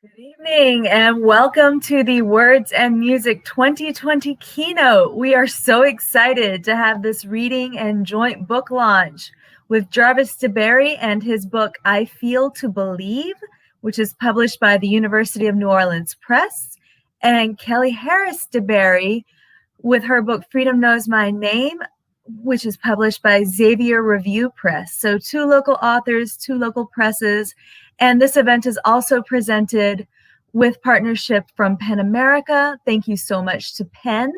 Good evening and welcome to the Words and Music 2020 Keynote. We are so excited to have this reading and joint book launch with Jarvis DeBerry and his book, I Feel to Believe, which is published by the University of New Orleans Press, and Kelly Harris-DeBerry with her book, Freedom Knows My Name, which is published by Xavier Review Press. So 2 local authors, 2 local presses. And this event is also presented with partnership from Penn America. Thank you so much to Penn.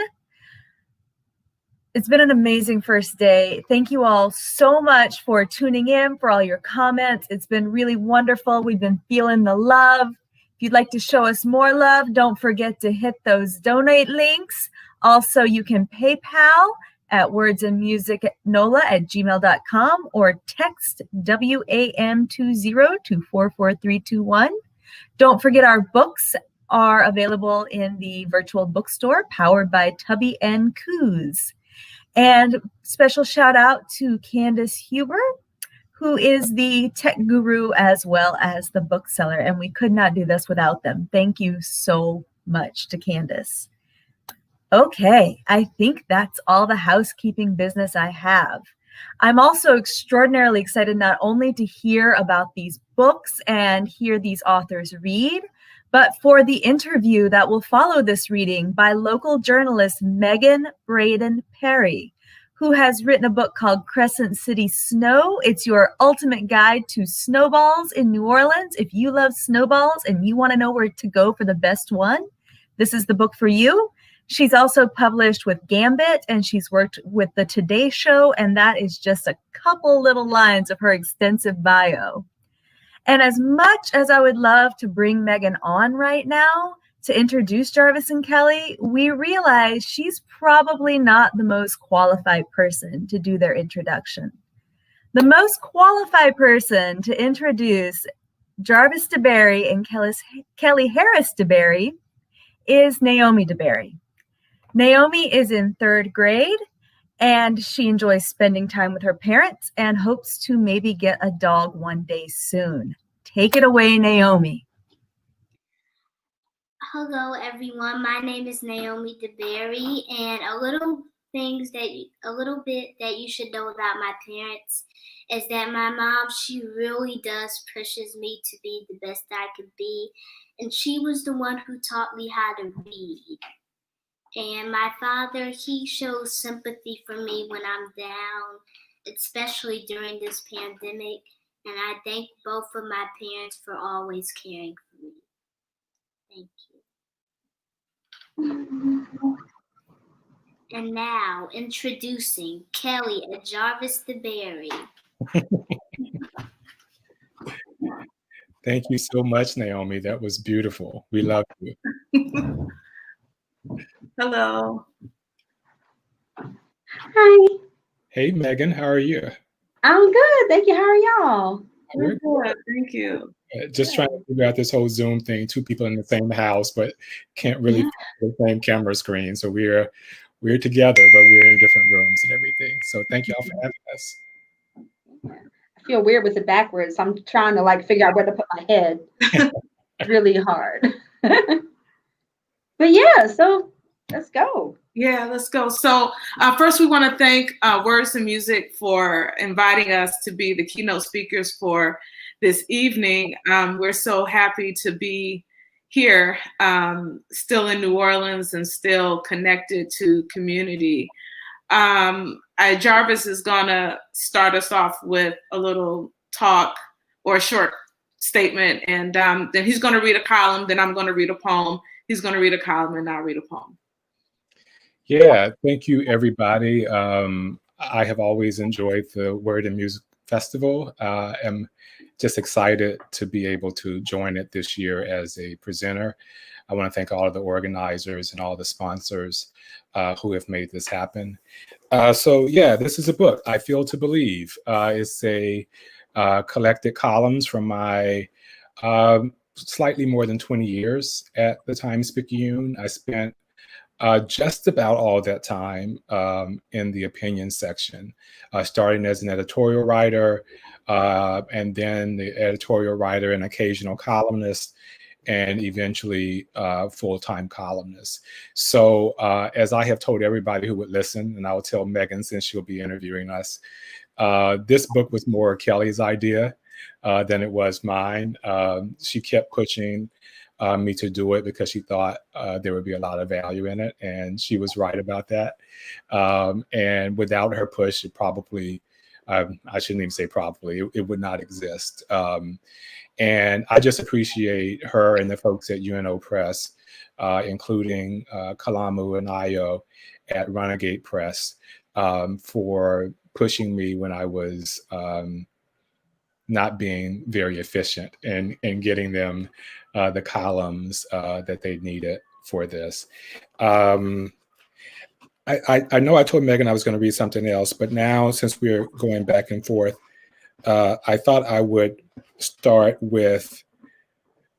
It's been an amazing first day. Thank you all so much for tuning in, for all your comments. It's been really wonderful. We've been feeling the love. If you'd like to show us more love, don't forget to hit those donate links. Also, you can PayPal at wordsandmusicnola@gmail.com or text WAM20 to 44321. Don't forget our books are available in the virtual bookstore powered by Tubby and Coos. And special shout out to Candace Huber, who is the tech guru as well as the bookseller. And we could not do this without them. Thank you so much to Candace. Okay, I think that's all the housekeeping business I have. I'm also extraordinarily excited not only to hear about these books and hear these authors read, but for the interview that will follow this reading by local journalist Megan Braden Perry, who has written a book called Crescent City Snow. It's your ultimate guide to snowballs in New Orleans. If you love snowballs and you want to know where to go for the best one, this is the book for you. She's also published with Gambit, and she's worked with the Today Show, and that is just a couple little lines of her extensive bio. And as much as I would love to bring Megan on right now to introduce Jarvis and Kelly, we realize she's probably not the most qualified person to do their introduction. The most qualified person to introduce Jarvis DeBerry and Kelly Harris-DeBerry is Naomi DeBerry. Naomi is in 3rd grade, and she enjoys spending time with her parents and hopes to maybe get a dog one day soon. Take it away, Naomi. Hello, everyone. My name is Naomi DeBerry, and a little bit that you should know about my parents is that my mom, she really does pushes me to be the best I could be, and she was the one who taught me how to read. And my father, he shows sympathy for me when I'm down, especially during this pandemic. And I thank both of my parents for always caring for me. Thank you. And now, introducing Kelly and Jarvis DeBerry. Thank you so much, Naomi. That was beautiful. We love you. Hello. Hi. Hey, Megan, how are you? I'm good. Thank you. How are y'all? We're good. Thank you. Just trying to figure out this whole Zoom thing. 2 people in the same house, but can't really see the same camera screen. So we're together, but we're in different rooms and everything. So thank y'all for having us. I feel weird with it backwards. I'm trying to figure out where to put my head. Really hard. But yeah, so let's go. Yeah, let's go. So first we want to thank Words and Music for inviting us to be the keynote speakers for this evening. We're so happy to be here, still in New Orleans and still connected to community. Jarvis is gonna start us off with a little talk or a short statement, and then he's gonna read a column, then I'm gonna read a poem. He's going to read a column and I'll read a poem. Yeah, thank you, everybody. I have always enjoyed the Word and Music Festival. I'm just excited to be able to join it this year as a presenter. I want to thank all of the organizers and all the sponsors who have made this happen. So yeah, this is a book, I Feel to Believe. It's a collected columns from my slightly more than 20 years at the Times-Picayune. I spent just about all that time in the opinion section, starting as an editorial writer, and then the editorial writer and occasional columnist, and eventually full-time columnist. So as I have told everybody who would listen, and I'll tell Megan since she'll be interviewing us, this book was more Kelly's idea than it was mine. She kept pushing me to do it because she thought there would be a lot of value in it, and she was right about that. And without her push, it probably, I shouldn't even say probably, it would not exist. And I just appreciate her and the folks at UNO Press, including Kalamu and Ayo at Renegade Press, for pushing me when I was not being very efficient and getting them the columns that they needed for this. I know I told Megan I was going to read something else, but now since we're going back and forth, I thought I would start with,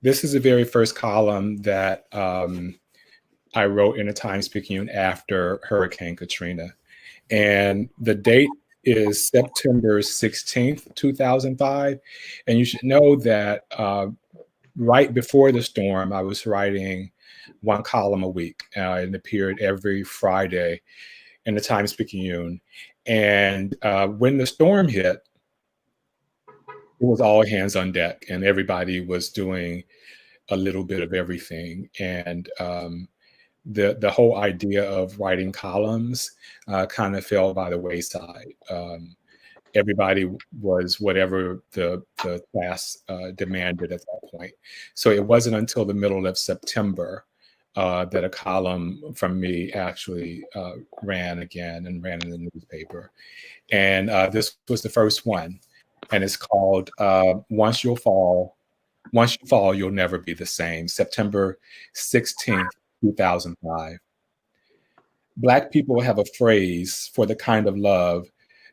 this is the very first column that I wrote in the Times-Picayune after Hurricane Katrina. And the date is September 16th, 2005. And you should know that right before the storm, I was writing one column a week, and it appeared every Friday in the Times-Picayune. And when the storm hit, it was all hands on deck, and everybody was doing a little bit of everything. And the whole idea of writing columns kind of fell by the wayside. Everybody was whatever the class demanded at that point. So it wasn't until the middle of September that a column from me actually ran again and ran in the newspaper. And this was the first one. And it's called Once You Fall, You'll Never Be the Same, September 16th, 2005. Black people have a phrase for the kind of love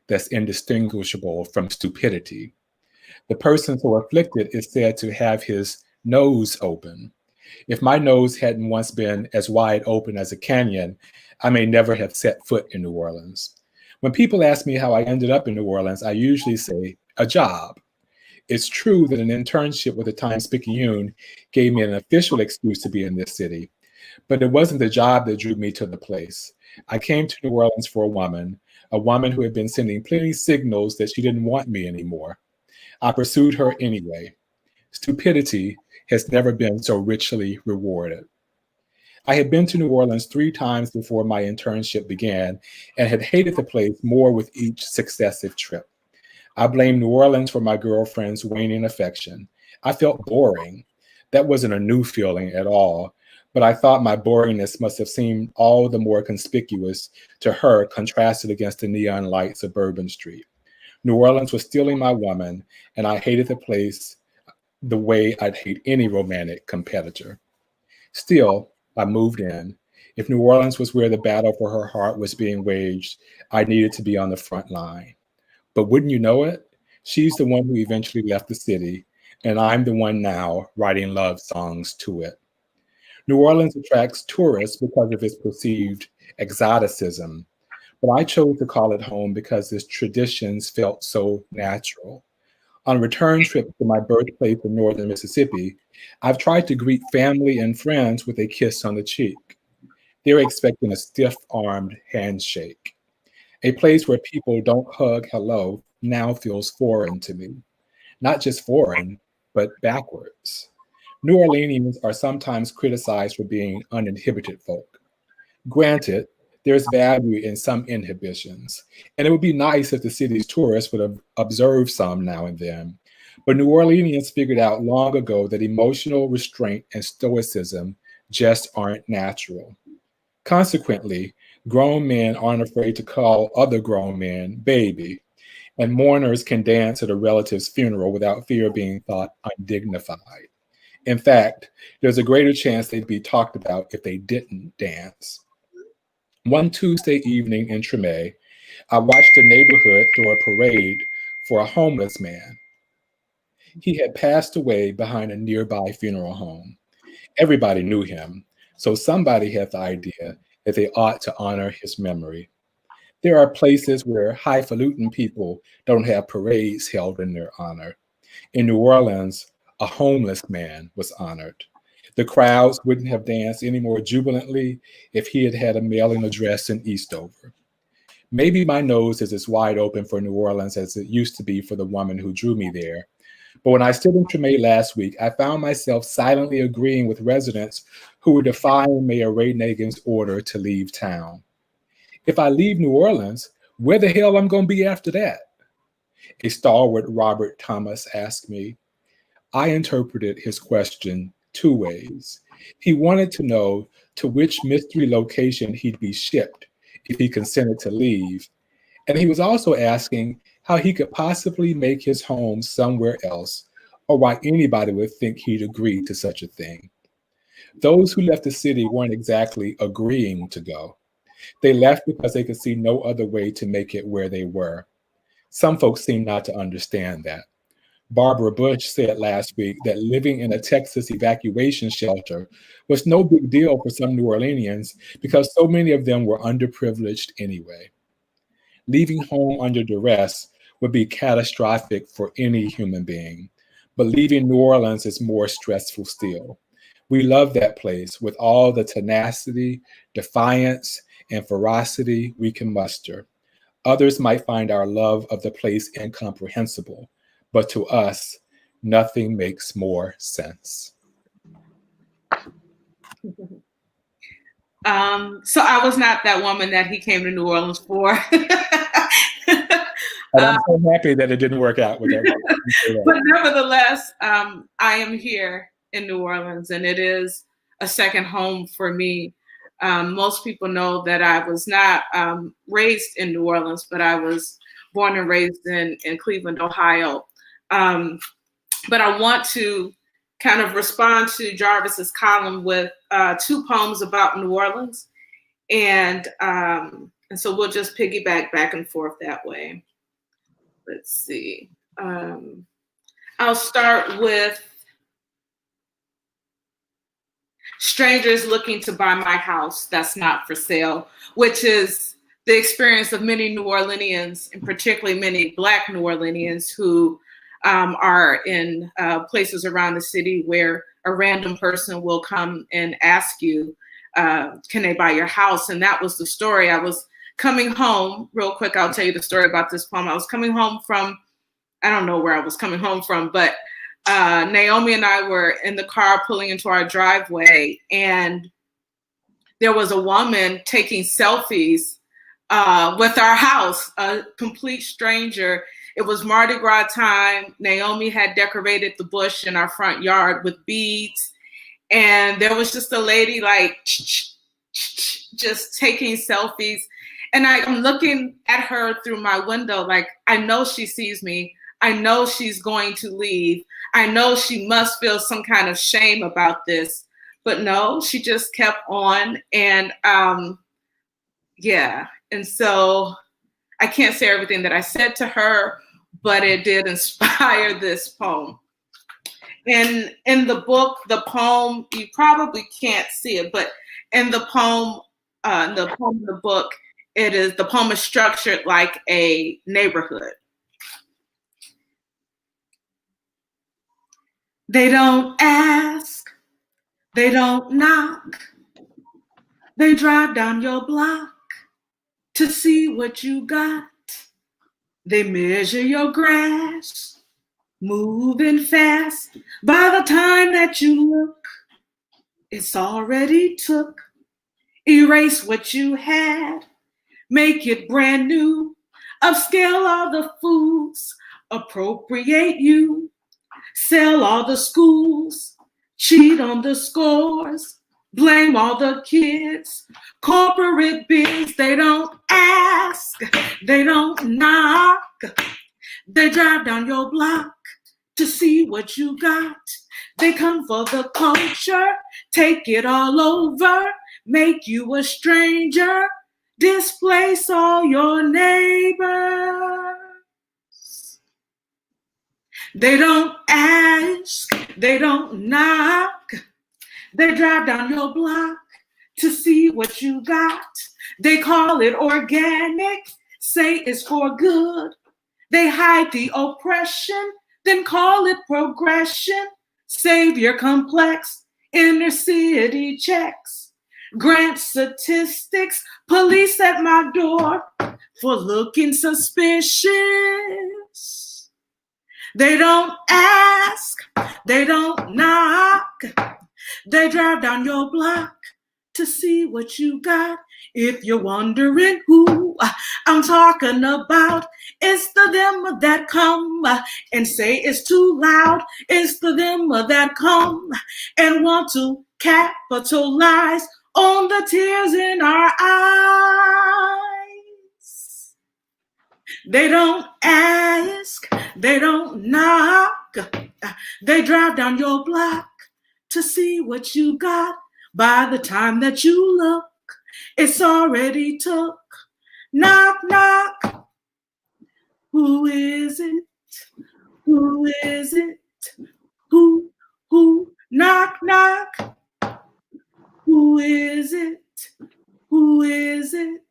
that's indistinguishable from stupidity. The person so afflicted is said to have his nose open. If my nose hadn't once been as wide open as a canyon, I may never have set foot in New Orleans. When people ask me how I ended up in New Orleans, I usually say, a job. It's true that an internship with the Times-Picayune gave me an official excuse to be in this city, but it wasn't the job that drew me to the place. I came to New Orleans for a woman who had been sending plenty signals that she didn't want me anymore. I pursued her anyway. Stupidity has never been so richly rewarded. I had been to New Orleans 3 times before my internship began and had hated the place more with each successive trip. I blamed New Orleans for my girlfriend's waning affection. I felt boring. That wasn't a new feeling at all, but I thought my boringness must have seemed all the more conspicuous to her contrasted against the neon lights of Bourbon Street. New Orleans was stealing my woman, and I hated the place the way I'd hate any romantic competitor. Still, I moved in. If New Orleans was where the battle for her heart was being waged, I needed to be on the front line. But wouldn't you know it? She's the one who eventually left the city, and I'm the one now writing love songs to it. New Orleans attracts tourists because of its perceived exoticism, but I chose to call it home because its traditions felt so natural. On return trips to my birthplace in northern Mississippi, I've tried to greet family and friends with a kiss on the cheek. They're expecting a stiff-armed handshake. A place where people don't hug hello now feels foreign to me. Not just foreign, but backwards. New Orleanians are sometimes criticized for being uninhibited folk. Granted, there's value in some inhibitions, and it would be nice if the city's tourists would have observed some now and then. But New Orleanians figured out long ago that emotional restraint and stoicism just aren't natural. Consequently, grown men aren't afraid to call other grown men baby, and mourners can dance at a relative's funeral without fear of being thought undignified. In fact, there's a greater chance they'd be talked about if they didn't dance. One Tuesday evening in Treme, I watched the neighborhood throw a parade for a homeless man. He had passed away behind a nearby funeral home. Everybody knew him, so somebody had the idea that they ought to honor his memory. There are places where highfalutin people don't have parades held in their honor. In New Orleans, a homeless man was honored. The crowds wouldn't have danced any more jubilantly if he had had a mailing address in Eastover. Maybe my nose is as wide open for New Orleans as it used to be for the woman who drew me there. But when I stood in Treme last week, I found myself silently agreeing with residents who were defying Mayor Ray Nagin's order to leave town. If I leave New Orleans, where the hell am I going to be after that? A stalwart Robert Thomas asked me. I interpreted his question two ways. He wanted to know to which mystery location he'd be shipped if he consented to leave. And he was also asking how he could possibly make his home somewhere else, or why anybody would think he'd agree to such a thing. Those who left the city weren't exactly agreeing to go. They left because they could see no other way to make it where they were. Some folks seem not to understand that. Barbara Bush said last week that living in a Texas evacuation shelter was no big deal for some New Orleanians because so many of them were underprivileged anyway. Leaving home under duress would be catastrophic for any human being, but leaving New Orleans is more stressful still. We love that place with all the tenacity, defiance, and ferocity we can muster. Others might find our love of the place incomprehensible, but to us, nothing makes more sense. So I was not that woman that he came to New Orleans for. And I'm so happy that it didn't work out with that. But nevertheless, I am here in New Orleans, and it is a second home for me. Most people know that I was not raised in New Orleans, but I was born and raised in Cleveland, Ohio. But I want to kind of respond to Jarvis's column with two poems about New Orleans. And so we'll just piggyback back and forth that way. Let's see. I'll start with Strangers Looking to Buy My House That's Not for Sale, which is the experience of many New Orleanians, and particularly many Black New Orleanians who are in places around the city where a random person will come and ask you, can they buy your house? And that was the story. I was coming home, real quick, I'll tell you the story about this poem. I was coming home from, I don't know where I was coming home from, but Naomi and I were in the car pulling into our driveway, and there was a woman taking selfies with our house, a complete stranger. It was Mardi Gras time. Naomi had decorated the bush in our front yard with beads. And there was just a lady like just taking selfies. And I'm looking at her through my window like, I know she sees me. I know she's going to leave. I know she must feel some kind of shame about this. But no, she just kept on. And yeah. And so I can't say everything that I said to her, but it did inspire this poem. And in the book, the poem, you probably can't see it, but in the poem, the book, the poem is structured like a neighborhood. They don't ask, they don't knock, they drive down your block to see what you got. They measure your grass, moving fast. By the time that you look, it's already took. Erase what you had, make it brand new. Upscale all the foods, appropriate you. Sell all the schools, cheat on the scores. Blame all the kids, corporate biz. They don't ask, they don't knock. They drive down your block to see what you got. They come for the culture, take it all over, make you a stranger, displace all your neighbors. They don't ask, they don't knock. They drive down your block to see what you got. They call it organic, say it's for good. They hide the oppression, then call it progression. Savior complex, inner city checks, grant statistics, police at my door for looking suspicious. They don't ask, they don't knock, they drive down your block to see what you got. If you're wondering who I'm talking about, it's the them that come and say it's too loud. It's the them that come and want to capitalize on the tears in our eyes. They don't ask, they don't knock, they drive down your block to see what you got. By the time that you look, it's already took. Knock, knock. Who is it? Who is it? Who? Knock, knock. Who is it? Who is it?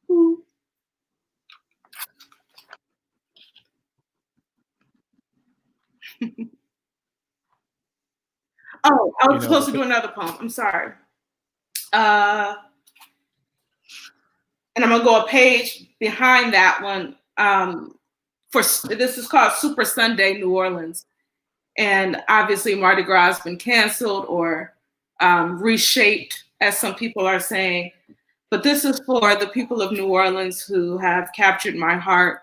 Who? Oh, I was supposed to do another poem. I'm sorry. And I'm gonna go a page behind that one. This is called Super Sunday New Orleans, and obviously Mardi Gras has been canceled or reshaped, as some people are saying. But this is for the people of New Orleans who have captured my heart,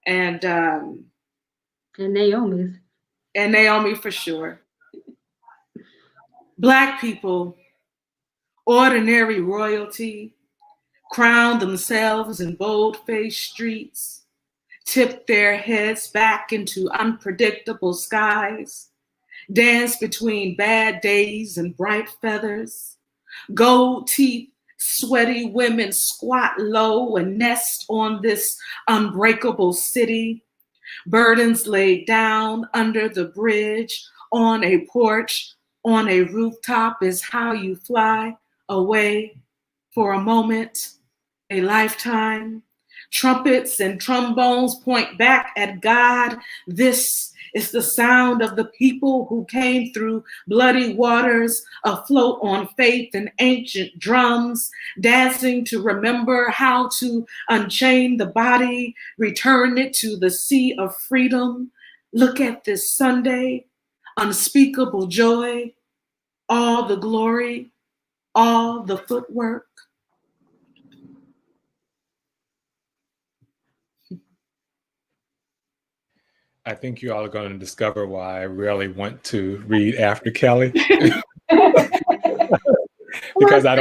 and Naomi's. And Naomi for sure. Black people, ordinary royalty, crown themselves in bold-faced streets, tip their heads back into unpredictable skies, dance between bad days and bright feathers, gold teeth, sweaty women squat low and nest on this unbreakable city, burdens laid down under the bridge, on a porch, on a rooftop is how you fly away for a moment, a lifetime. Trumpets and trombones point back at God. This is the sound of the people who came through bloody waters, afloat on faith and ancient drums, dancing to remember how to unchain the body, return it to the sea of freedom. Look at this Sunday, unspeakable joy, all the glory, all the footwork. I think you all are going to discover why I rarely want to read after Kelly. Because I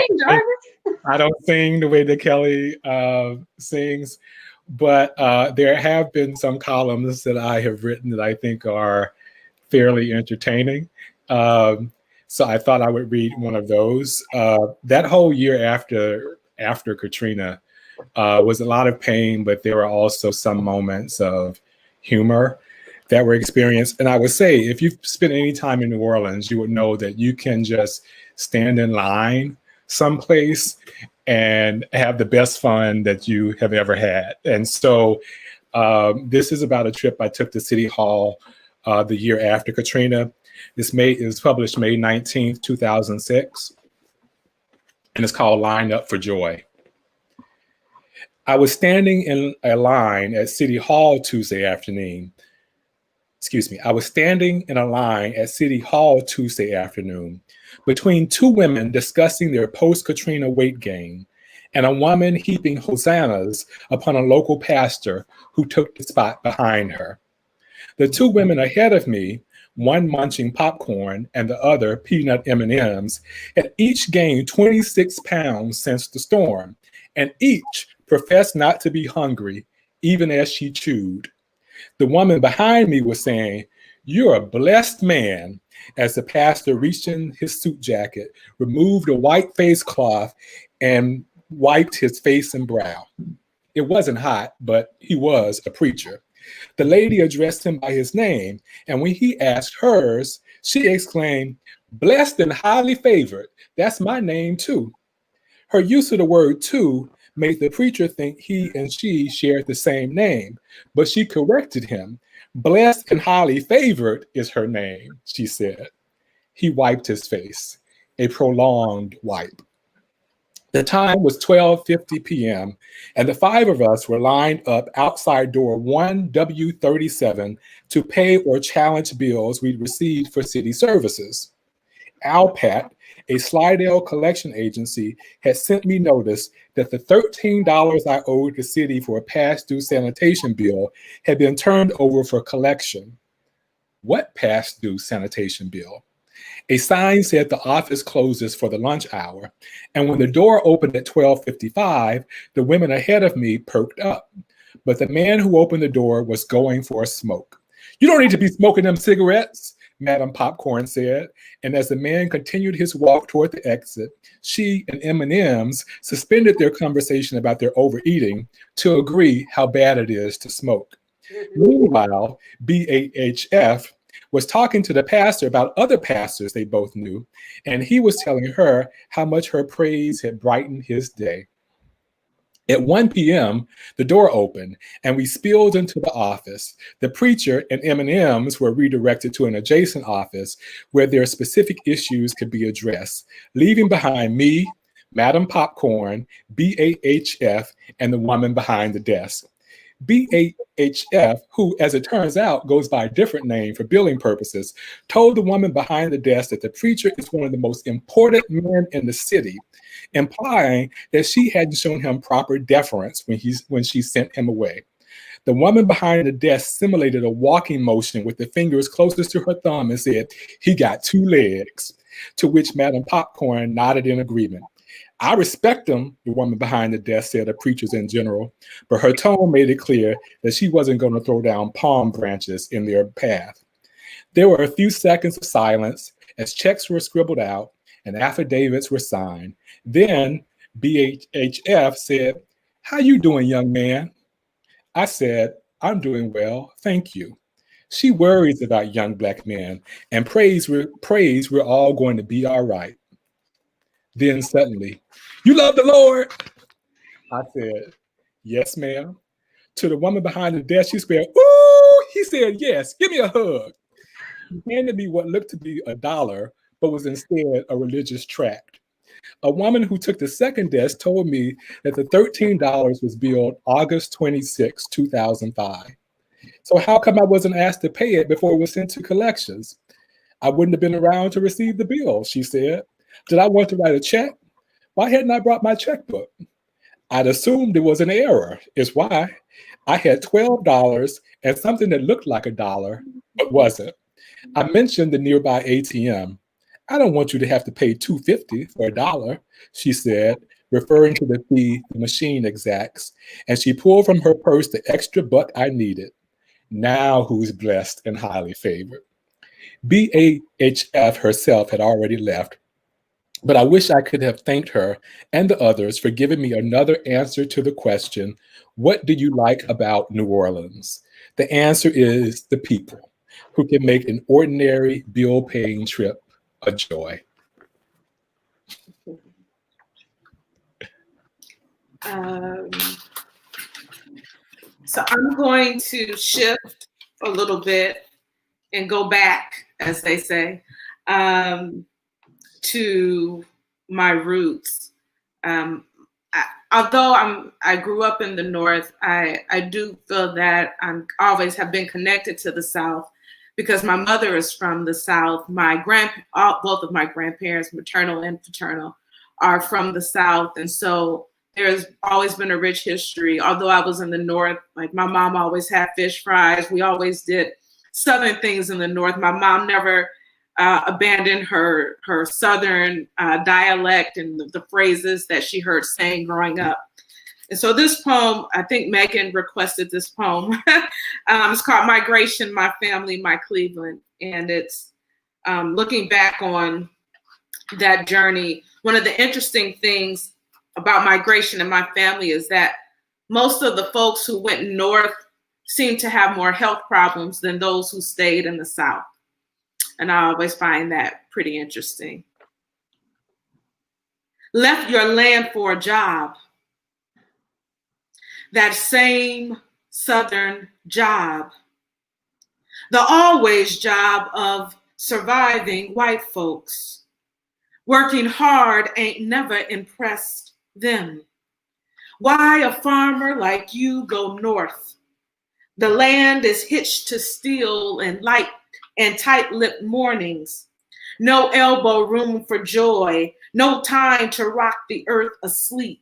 don't sing the way that Kelly sings. But there have been some columns that I have written that I think are fairly entertaining. So I thought I would read one of those. That whole year after Katrina was a lot of pain, but there were also some moments of humor that were experienced. And I would say, if you've spent any time in New Orleans, you would know that you can just stand in line someplace and have the best fun that you have ever had. And so this is about a trip I took to City Hall the year after Katrina. It was published May 19th, 2006, and it's called Line Up for Joy. I was standing in a line at City Hall Tuesday afternoon. I was standing in a line at City Hall Tuesday afternoon between two women discussing their post-Katrina weight gain and a woman heaping hosannas upon a local pastor who took the spot behind her. The two women ahead of me, one munching popcorn and the other peanut M&Ms, had each gained 26 pounds since the storm, and each professed not to be hungry, even as she chewed. The woman behind me was saying, "You're a blessed man," as the pastor reached in his suit jacket, removed a white face cloth, and wiped his face and brow. It wasn't hot, but he was a preacher. The lady addressed him by his name, and when he asked hers, she exclaimed, "Blessed and highly favored, that's my name too." Her use of the word too made the preacher think he and she shared the same name, but she corrected him. "Blessed and highly favored is her name," she said. He wiped his face, a prolonged wipe. The time was 12:50 p.m., and the five of us were lined up outside door 1W37 to pay or challenge bills we'd received for city services. Alpat, a Slidell collection agency, had sent me notice that the $13 I owed the city for a past due sanitation bill had been turned over for collection. What past due sanitation bill? A sign said the office closes for the lunch hour, and when the door opened at 12:55, the women ahead of me perked up. But the man who opened the door was going for a smoke. "You don't need to be smoking them cigarettes," Madam Popcorn said, and as the man continued his walk toward the exit, she and M&M's suspended their conversation about their overeating to agree how bad it is to smoke. Meanwhile, BAHF was talking to the pastor about other pastors they both knew, and he was telling her how much her praise had brightened his day. At 1 p.m., the door opened, and we spilled into the office. The preacher and M&M's were redirected to an adjacent office where their specific issues could be addressed, leaving behind me, Madam Popcorn, BAHF, and the woman behind the desk. BAHF, who, as it turns out, goes by a different name for billing purposes, told the woman behind the desk that the preacher is one of the most important men in the city, implying that she hadn't shown him proper deference when she sent him away. The woman behind the desk simulated a walking motion with the fingers closest to her thumb and said, "He got two legs," to which Madam Popcorn nodded in agreement. "I respect him," the woman behind the desk said of preachers in general, but her tone made it clear that she wasn't going to throw down palm branches in their path. There were a few seconds of silence as checks were scribbled out and affidavits were signed. Then BAHF said, "How you doing, young man?" I said, "I'm doing well, thank you." She worries about young Black men and prays we're all going to be all right. Then suddenly, "You love the Lord?" I said, "Yes, ma'am." To the woman behind the desk, she said, "Ooh!" He said, "Yes, give me a hug." He handed me what looked to be $1, but was instead a religious tract. A woman who took the second desk told me that the $13 was billed August 26, 2005. So how come I wasn't asked to pay it before it was sent to collections? "I wouldn't have been around to receive the bill," she said. "Did I want to write a check? Why hadn't I brought my checkbook? I'd assumed it was an error, is why. I had $12 and something that looked like $1, but wasn't. I mentioned the nearby ATM. "I don't want you to have to pay $2.50 for $1, she said, referring to the fee the machine exacts, and she pulled from her purse the extra buck I needed. Now who's blessed and highly favored? BAHF herself had already left, but I wish I could have thanked her and the others for giving me another answer to the question, what do you like about New Orleans? The answer is the people, who can make an ordinary bill-paying trip a joy. So I'm going to shift a little bit and go back, as they say, to my roots. Although I grew up in the North, I do feel that I always have been connected to the South because my mother is from the South. Both of my grandparents, maternal and paternal, are from the South, and so there's always been a rich history. Although I was in the North, like my mom always had fish fries. We always did Southern things in the North. My mom never abandoned her Southern dialect and the phrases that she heard saying growing up. And so this poem, I think Megan requested this poem. It's called Migration, My Family, My Cleveland. And it's looking back on that journey. One of the interesting things about migration and my family is that most of the folks who went north seem to have more health problems than those who stayed in the South. And I always find that pretty interesting. Left your land for a job. That same Southern job. The always job of surviving white folks. Working hard ain't never impressed them. Why a farmer like you go north? The land is hitched to steel and light and tight-lipped mornings. No elbow room for joy, no time to rock the earth asleep.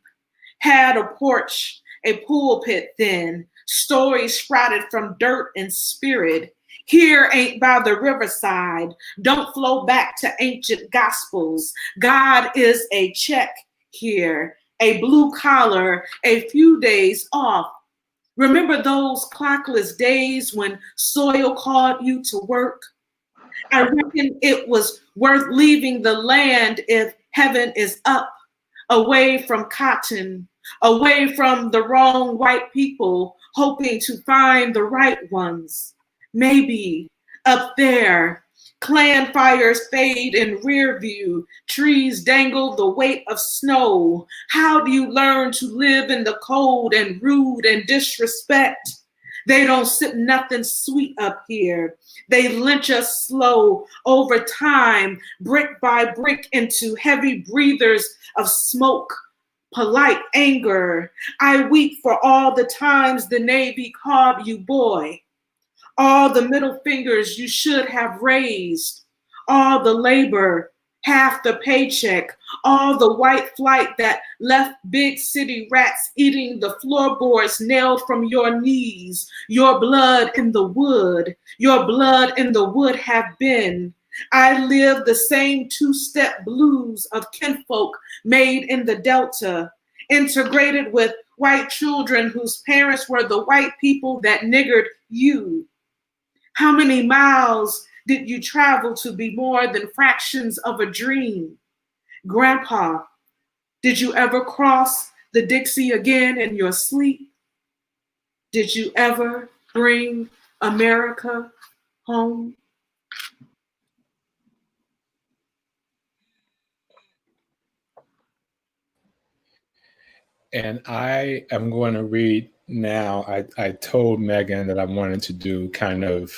Had a porch, a pulpit then, stories sprouted from dirt and spirit. Here ain't by the riverside, don't flow back to ancient gospels. God is a check here, a blue collar, a few days off. Remember those clockless days when soil called you to work? I reckon it was worth leaving the land if heaven is up, away from cotton, away from the wrong white people, hoping to find the right ones. Maybe up there, clan fires fade in rear view, trees dangle the weight of snow. How do you learn to live in the cold and rude and disrespect? They don't sip nothing sweet up here. They lynch us slow over time, brick by brick, into heavy breathers of smoke, polite anger. I weep for all the times the Navy called you boy, all the middle fingers you should have raised, all the labor, half the paycheck, all the white flight that left big city rats eating the floorboards nailed from your knees. Your blood in the wood, your blood in the wood have been. I live the same two-step blues of kinfolk made in the Delta, integrated with white children whose parents were the white people that niggered you. How many miles did you travel to be more than fractions of a dream? Grandpa, did you ever cross the Dixie again in your sleep? Did you ever bring America home? And I am going to read now. I told Megan that I wanted to do kind of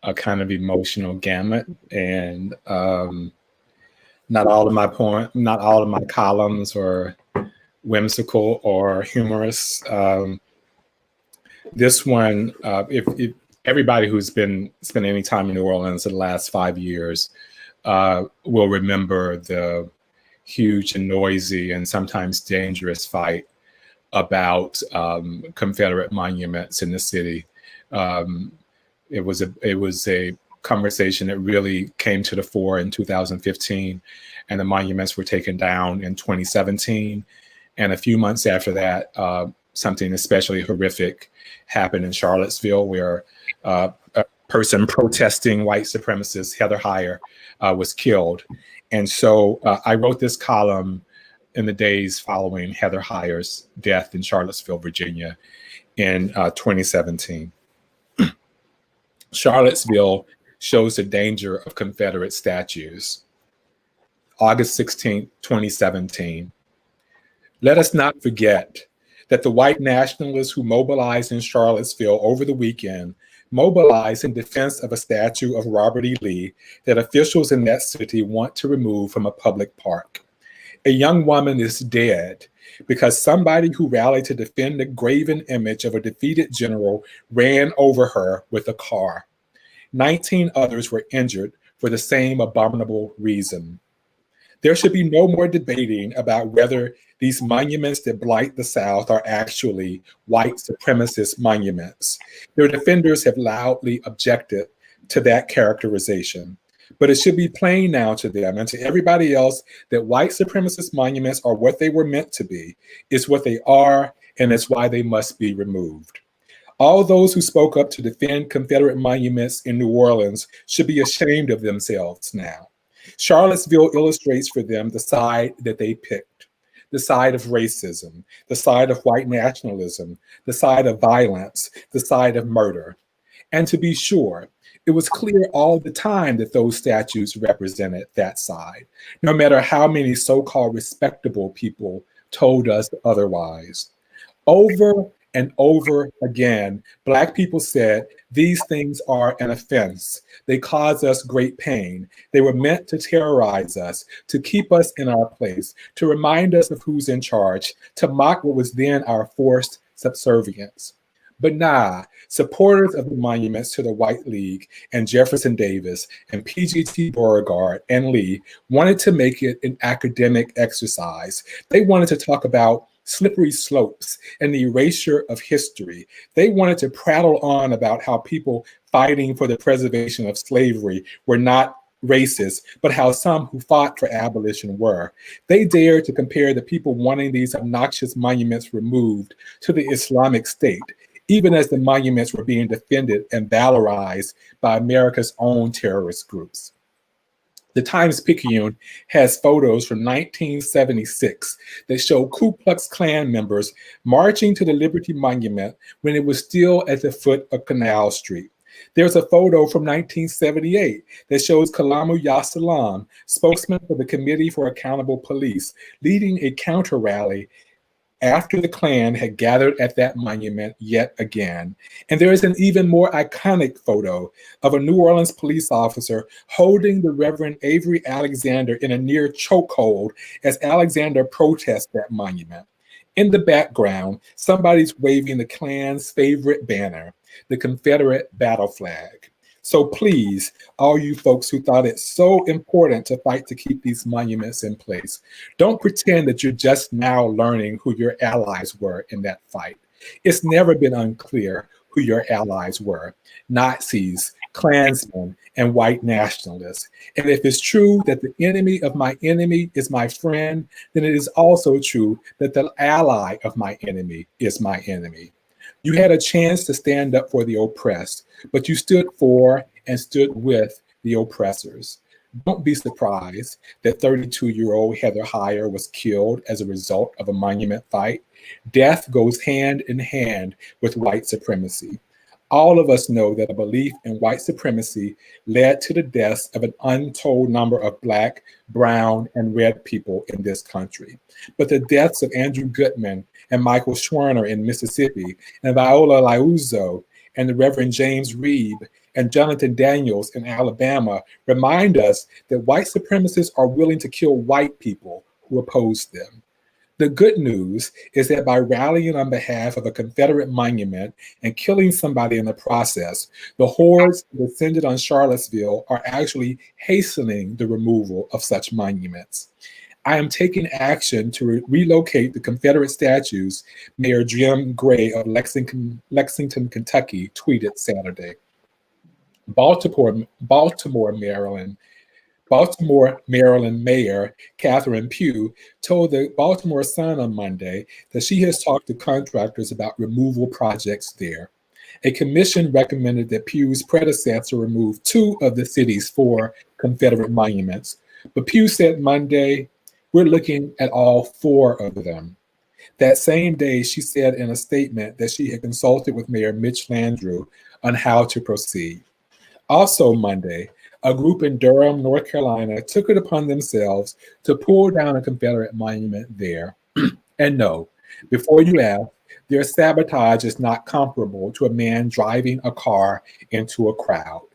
a kind of emotional gamut, and not all of my columns are whimsical or humorous. This one, if everybody who's been spending any time in New Orleans in the last 5 years will remember the huge and noisy and sometimes dangerous fight about Confederate monuments in the city. It was a conversation that really came to the fore in 2015, and the monuments were taken down in 2017. And a few months after that, something especially horrific happened in Charlottesville, where a person protesting white supremacists, Heather Heyer, was killed. And so I wrote this column in the days following Heather Heyer's death in Charlottesville, Virginia in 2017. Charlottesville shows the danger of Confederate statues. August 16, 2017. Let us not forget that the white nationalists who mobilized in Charlottesville over the weekend mobilized in defense of a statue of Robert E. Lee that officials in that city want to remove from a public park. A young woman is dead because somebody who rallied to defend the graven image of a defeated general ran over her with a car. 19 others were injured for the same abominable reason. There should be no more debating about whether these monuments that blight the South are actually white supremacist monuments. Their defenders have loudly objected to that characterization. But it should be plain now to them and to everybody else that white supremacist monuments are what they were meant to be. It's what they are, and it's why they must be removed. All those who spoke up to defend Confederate monuments in New Orleans should be ashamed of themselves now. Charlottesville illustrates for them the side that they picked, the side of racism, the side of white nationalism, the side of violence, the side of murder. And to be sure, it was clear all the time that those statues represented that side, no matter how many so-called respectable people told us otherwise. Over And over again, Black people said, these things are an offense. They cause us great pain. They were meant to terrorize us, to keep us in our place, to remind us of who's in charge, to mock what was then our forced subservience. But nah, supporters of the monuments to the White League and Jefferson Davis and PGT Beauregard and Lee wanted to make it an academic exercise. They wanted to talk about slippery slopes and the erasure of history. They wanted to prattle on about how people fighting for the preservation of slavery were not racist, but how some who fought for abolition were. They dared to compare the people wanting these obnoxious monuments removed to the Islamic State, even as the monuments were being defended and valorized by America's own terrorist groups. The Times-Picayune has photos from 1976 that show Ku Klux Klan members marching to the Liberty Monument when it was still at the foot of Canal Street. There's a photo from 1978 that shows Kalamu Yasalam, spokesman for the Committee for Accountable Police, leading a counter rally after the Klan had gathered at that monument yet again. And there is an even more iconic photo of a New Orleans police officer holding the Reverend Avery Alexander in a near chokehold as Alexander protests that monument. In the background, somebody's waving the Klan's favorite banner, the Confederate battle flag. So please, all you folks who thought it so important to fight to keep these monuments in place, don't pretend that you're just now learning who your allies were in that fight. It's never been unclear who your allies were: Nazis, Klansmen, and white nationalists. And if it's true that the enemy of my enemy is my friend, then it is also true that the ally of my enemy is my enemy. You had a chance to stand up for the oppressed, but you stood for and stood with the oppressors. Don't be surprised that 32-year-old Heather Heyer was killed as a result of a monument fight. Death goes hand in hand with white supremacy. All of us know that a belief in white supremacy led to the deaths of an untold number of Black, brown, and red people in this country. But the deaths of Andrew Goodman and Michael Schwerner in Mississippi, and Viola Liuzzo, and the Reverend James Reeb, and Jonathan Daniels in Alabama remind us that white supremacists are willing to kill white people who oppose them. The good news is that by rallying on behalf of a Confederate monument and killing somebody in the process, the hordes that descended on Charlottesville are actually hastening the removal of such monuments. I am taking action to relocate the Confederate statues, Mayor Jim Gray of Lexington, Kentucky, tweeted Saturday. Baltimore, Maryland Mayor Catherine Pugh told the Baltimore Sun on Monday that she has talked to contractors about removal projects there. A commission recommended that Pugh's predecessor remove 2 of the city's 4 Confederate monuments, but Pugh said Monday, "We're looking at all 4 of them." That same day, she said in a statement that she had consulted with Mayor Mitch Landrieu on how to proceed. Also Monday, a group in Durham, North Carolina, took it upon themselves to pull down a Confederate monument there. And no, before you ask, their sabotage is not comparable to a man driving a car into a crowd.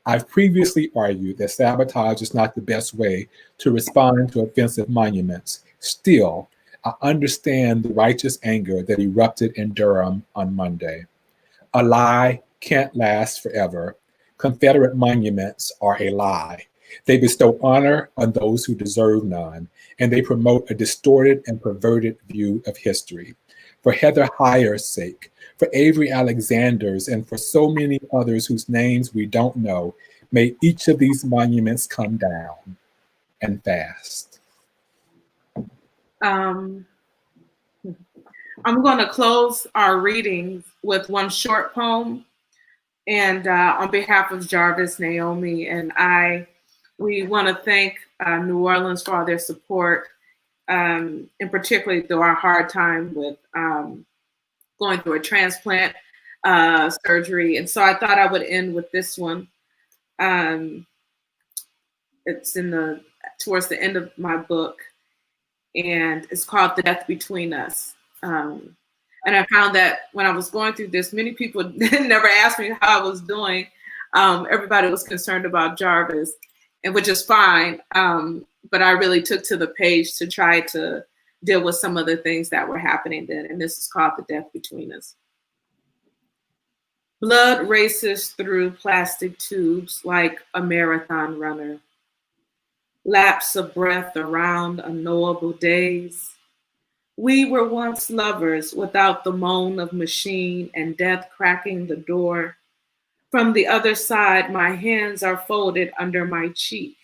I've previously argued that sabotage is not the best way to respond to offensive monuments. Still, I understand the righteous anger that erupted in Durham on Monday. A lie can't last forever. Confederate monuments are a lie. They bestow honor on those who deserve none, and they promote a distorted and perverted view of history. For Heather Heyer's sake, for Avery Alexander's, and for so many others whose names we don't know, may each of these monuments come down, and fast. I'm going to close our readings with one short poem. And on behalf of Jarvis, Naomi, and we want to thank New Orleans for all their support, and particularly through our hard time with going through a transplant surgery. And so I thought I would end with this one. It's towards the end of my book, and it's called "The Death Between Us." And I found that when I was going through this, many people never asked me how I was doing. Everybody was concerned about Jarvis, and which is fine. But I really took to the page to try to deal with some of the things that were happening then. And this is called The Death Between Us. Blood races through plastic tubes like a marathon runner. Lapse of breath around unknowable days. We were once lovers without the moan of machine and death cracking the door. From the other side, my hands are folded under my cheek.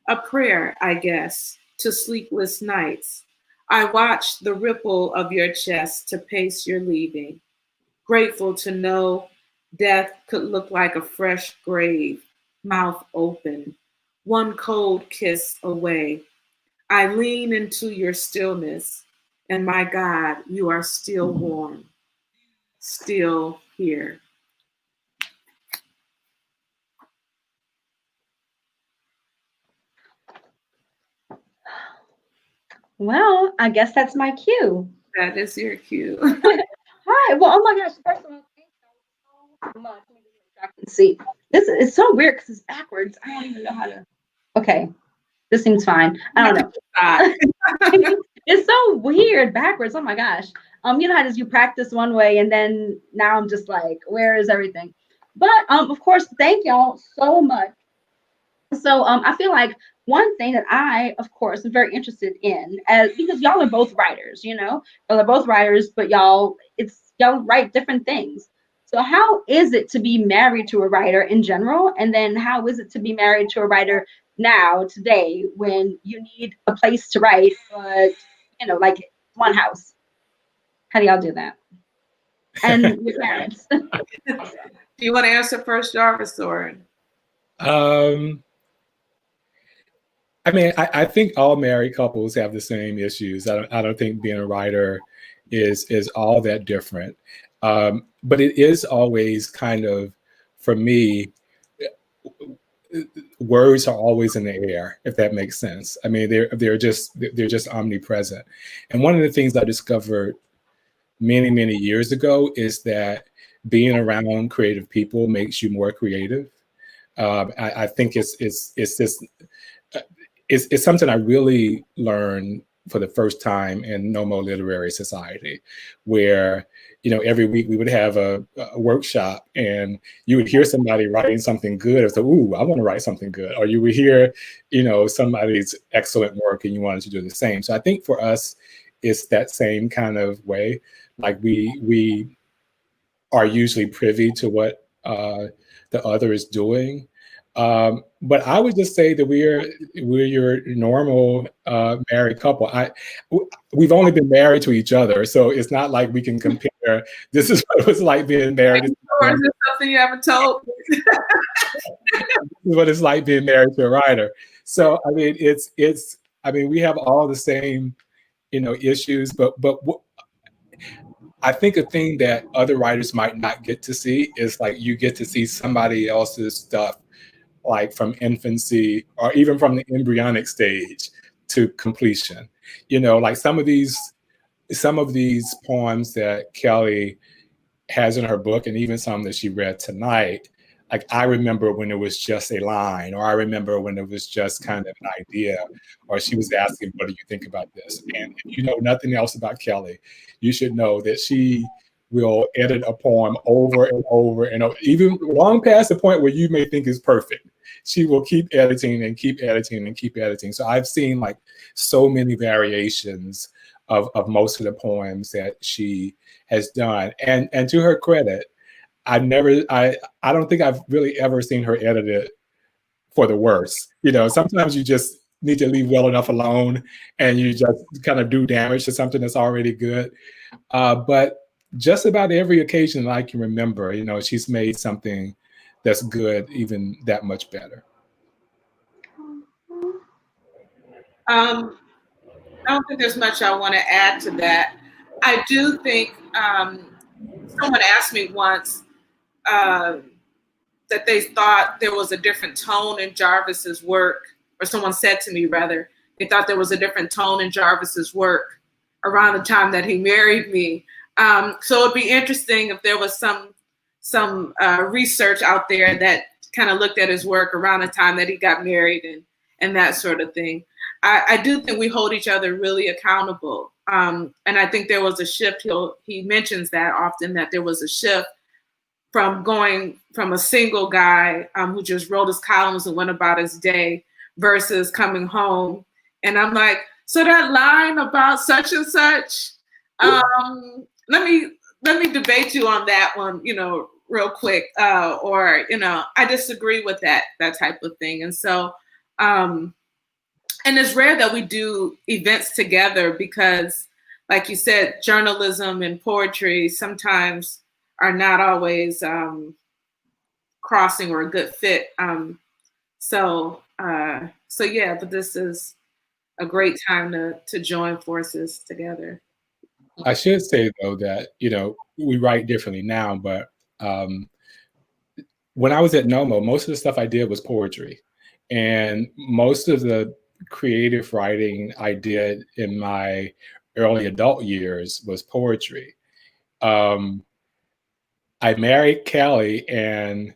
A prayer, I guess, to sleepless nights. I watch the ripple of your chest to pace your leaving. Grateful to know death could look like a fresh grave, mouth open, one cold kiss away. I lean into your stillness, and my God, you are still warm, still here. Well, I guess that's my cue. That is your cue. Hi. Well, oh my gosh. First of all, thank you so much. Let me just make sure I can see. This is so weird because it's backwards. I don't even know how to. Okay. This seems fine. I don't know. It's so weird backwards. Oh my gosh. You know how you practice one way and then now I'm just like, where is everything? But of course, thank y'all so much. So I feel like one thing that I, of course, am very interested in, because y'all are both writers, you know, y'all are both writers, but y'all write different things. So how is it to be married to a writer in general? And then how is it to be married to a writer now, today, when you need a place to write, but, you know, like one house? How do y'all do that? And your parents. Do you want to answer first, Jarvis, or? I mean, I think all married couples have the same issues. I don't think being a writer is all that different. But it is always kind of, for me, words are always in the air, if that makes sense. I mean, they're just omnipresent. And one of the things I discovered many years ago is that being around creative people makes you more creative. I think it's something I really learned for the first time in No More Literary Society, where, you know, every week we would have a workshop and you would hear somebody writing something good. It's like, ooh, I want to write something good. Or you would hear, you know, somebody's excellent work and you wanted to do the same. So I think for us, it's that same kind of way. Like we are usually privy to what the other is doing. But I would just say that we're your normal married couple. We've only been married to each other, so it's not like we can compare. This is what it was like being married. Or is this something you haven't told? This is what it's like being married to a writer. So I mean, I mean, we have all the same, you know, issues, but I think a thing that other writers might not get to see is like you get to see somebody else's stuff, like from infancy or even from the embryonic stage to completion. You know, like some of these poems that Kelly has in her book, and even some that she read tonight, like I remember when it was just a line, or I remember when it was just kind of an idea, or she was asking, what do you think about this? And if you know nothing else about Kelly, you should know that she will edit a poem over and over and over, even long past the point where you may think is perfect. She will keep editing and keep editing and keep editing. So I've seen like so many variations of most of the poems that she has done. And to her credit, I don't think I've really ever seen her edit it for the worse. You know, sometimes you just need to leave well enough alone and you just kind of do damage to something that's already good. But just about every occasion that I can remember, you know, she's made something that's good even that much better. I don't think there's much I want to add to that. I do think someone asked me once that they thought there was a different tone in Jarvis's work, or someone said to me rather, they thought there was a different tone in Jarvis's work around the time that he married me. So it'd be interesting if there was some research out there that kind of looked at his work around the time that he got married and that sort of thing. I do think we hold each other really accountable. And I think there was a shift. He mentions that often, that there was a shift from going from a single guy who just wrote his columns and went about his day versus coming home. And I'm like, so that line about such and such, let me debate you on that one, real quick. Or, I disagree with that type of thing. And so, and it's rare that we do events together because, like you said, journalism and poetry sometimes are not always crossing or a good fit. So yeah, but this is a great time to join forces together. I should say though that, we write differently now, but when I was at NOMO, most of the stuff I did was poetry. And most of the creative writing I did in my early adult years was poetry. I married Kelly, and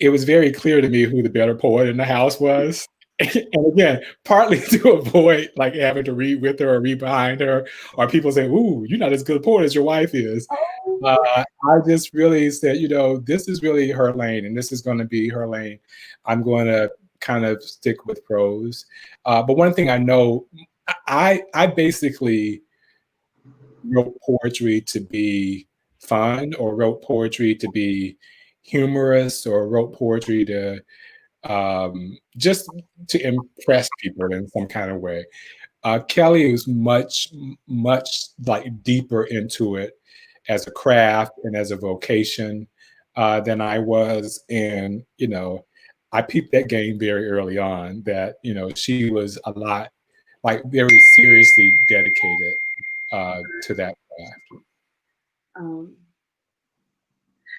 it was very clear to me who the better poet in the house was. And again, partly to avoid like having to read with her or read behind her, or people saying, "Ooh, you're not as good a poet as your wife is." I just really said, this is really her lane, and this is going to be her lane. I'm going to kind of stick with prose. But one thing I know, I basically wrote poetry to be fun, or wrote poetry to be humorous, or wrote poetry to just to impress people in some kind of way. Kelly was much like deeper into it as a craft and as a vocation than I was. And, I peeped that game very early on, that, she was a lot, like very seriously dedicated to that craft.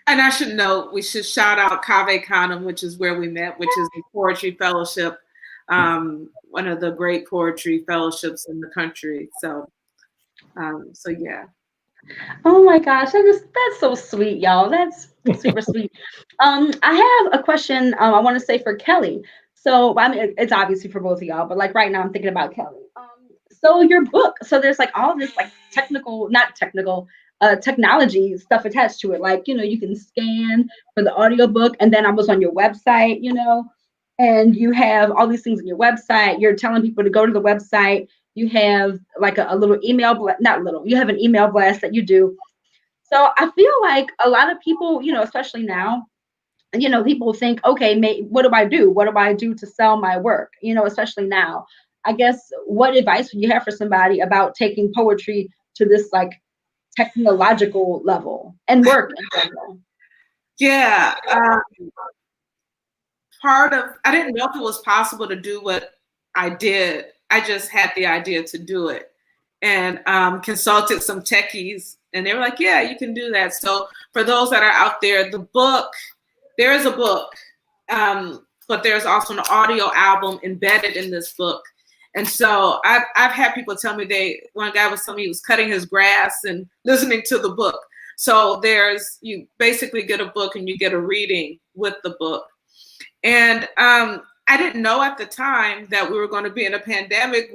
And I should note, we should shout out Cave Canem, which is where we met, which is the poetry fellowship, one of the great poetry fellowships in the country. So yeah. Oh my gosh, that's so sweet, y'all. That's super sweet. I have a question I want to say for Kelly. So I mean, it's obviously for both of y'all, but like right now I'm thinking about Kelly. So your book, so there's like all this like technology stuff attached to it. Like, you can scan for the audiobook, and then I was on your website, and you have all these things on your website. You're telling people to go to the website. You have like a little email, you have an email blast that you do. So I feel like a lot of people, especially now, people think, okay, what do I do? What do I do to sell my work? Especially now. I guess, what advice would you have for somebody about taking poetry to this like technological level and work in general? Yeah. I didn't know if it was possible to do what I did. I just had the idea to do it, and consulted some techies, and they were like, yeah, you can do that. So for those that are out there, there is a book, but there's also an audio album embedded in this book. And so I've had people tell me one guy was telling me he was cutting his grass and listening to the book. So you basically get a book and you get a reading with the book. And I didn't know at the time that we were going to be in a pandemic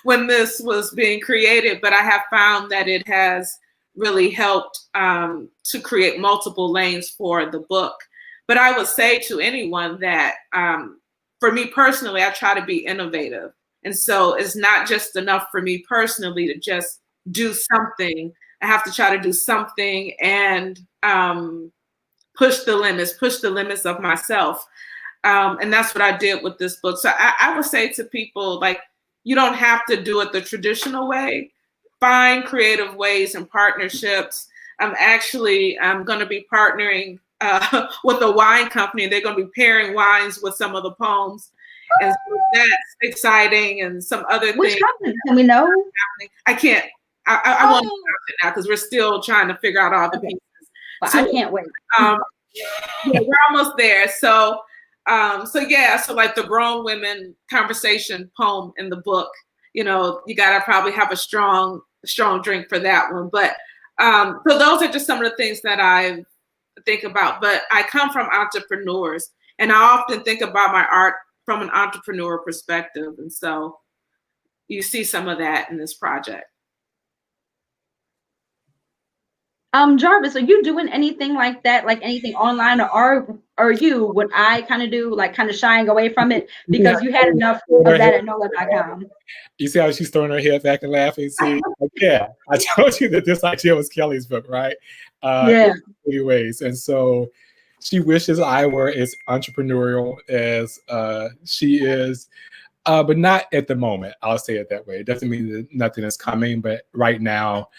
when this was being created, but I have found that it has really helped to create multiple lanes for the book. But I would say to anyone that for me personally, I try to be innovative. And so it's not just enough for me personally to just do something. I have to try to do something and push the limits of myself. And that's what I did with this book. So I would say to people, like, you don't have to do it the traditional way. Find creative ways and partnerships. I'm going to be partnering with a wine company. They're going to be pairing wines with some of the poems. And so that's exciting, and some other things. Which company? Can we know? I can't. I won't announce it now because we're still trying to figure out all the pieces. Well, so, I can't wait. Yeah, we're almost there. So like the grown women conversation poem in the book, you gotta probably have a strong drink for that one. But So those are just some of the things that I think about. But I come from entrepreneurs, and I often think about my art from an entrepreneur perspective. And so you see some of that in this project. Jarvis, are you doing anything like that, like anything online, or are you what I kind of do, like kind of shying away from it because you had enough of that at NOLA.com? You see how she's throwing her head back and laughing? See, like, yeah, I told you that this idea was Kelly's book, right? Yeah. In many ways. And so she wishes I were as entrepreneurial as she is, but not at the moment. I'll say it that way. It doesn't mean that nothing is coming, but right now,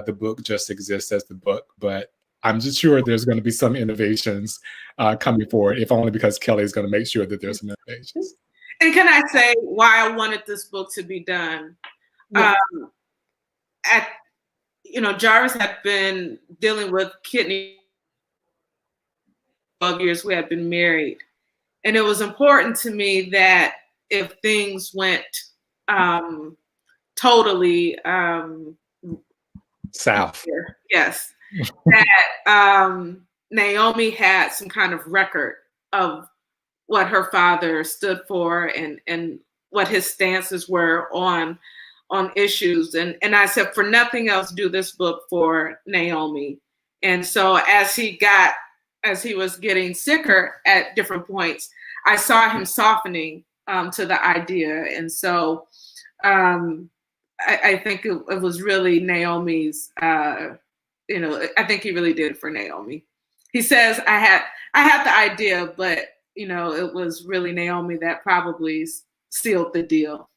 the book just exists as the book. But I'm just sure there's going to be some innovations coming forward, if only because Kelly is going to make sure that there's some innovations. And can I say why I wanted this book to be done? Yeah. Jarvis had been dealing with kidney 12 years. We had been married, and it was important to me that if things went totally south, yes, that Naomi had some kind of record of what her father stood for and what his stances were on issues. And I said, for nothing else, do this book for Naomi. And so as he was getting sicker at different points, I saw him softening to the idea. And so I think it was really Naomi's, I think he really did it for Naomi. He says, I had the idea, but it was really Naomi that probably sealed the deal.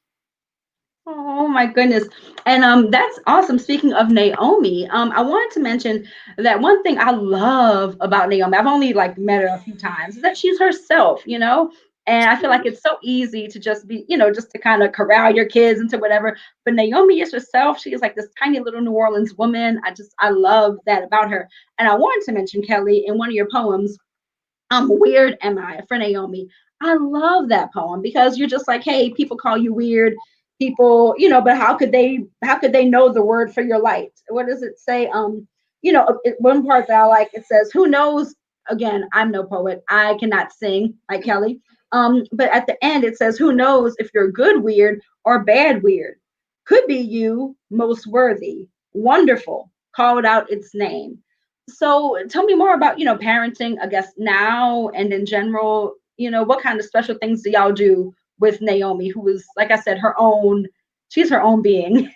Oh my goodness. And that's awesome. Speaking of Naomi, I wanted to mention that one thing I love about Naomi, I've only met her a few times, is that she's herself, and I feel like it's so easy to just be, just to kind of corral your kids into whatever. But Naomi is herself. She is like this tiny little New Orleans woman. I love that about her. And I wanted to mention, Kelly, in one of your poems, Weird Am I, for Naomi. I love that poem because you're just like, hey, people call you weird. People, but how could they know the word for your light? What does it say? One part that I like, it says, who knows? Again, I'm no poet. I cannot sing like Kelly. But at the end, it says, who knows if you're good weird or bad weird? Could be you, most worthy, wonderful, called out its name. So tell me more about, parenting, I guess, now and in general, what kind of special things do y'all do with Naomi, who is, like I said, she's her own being.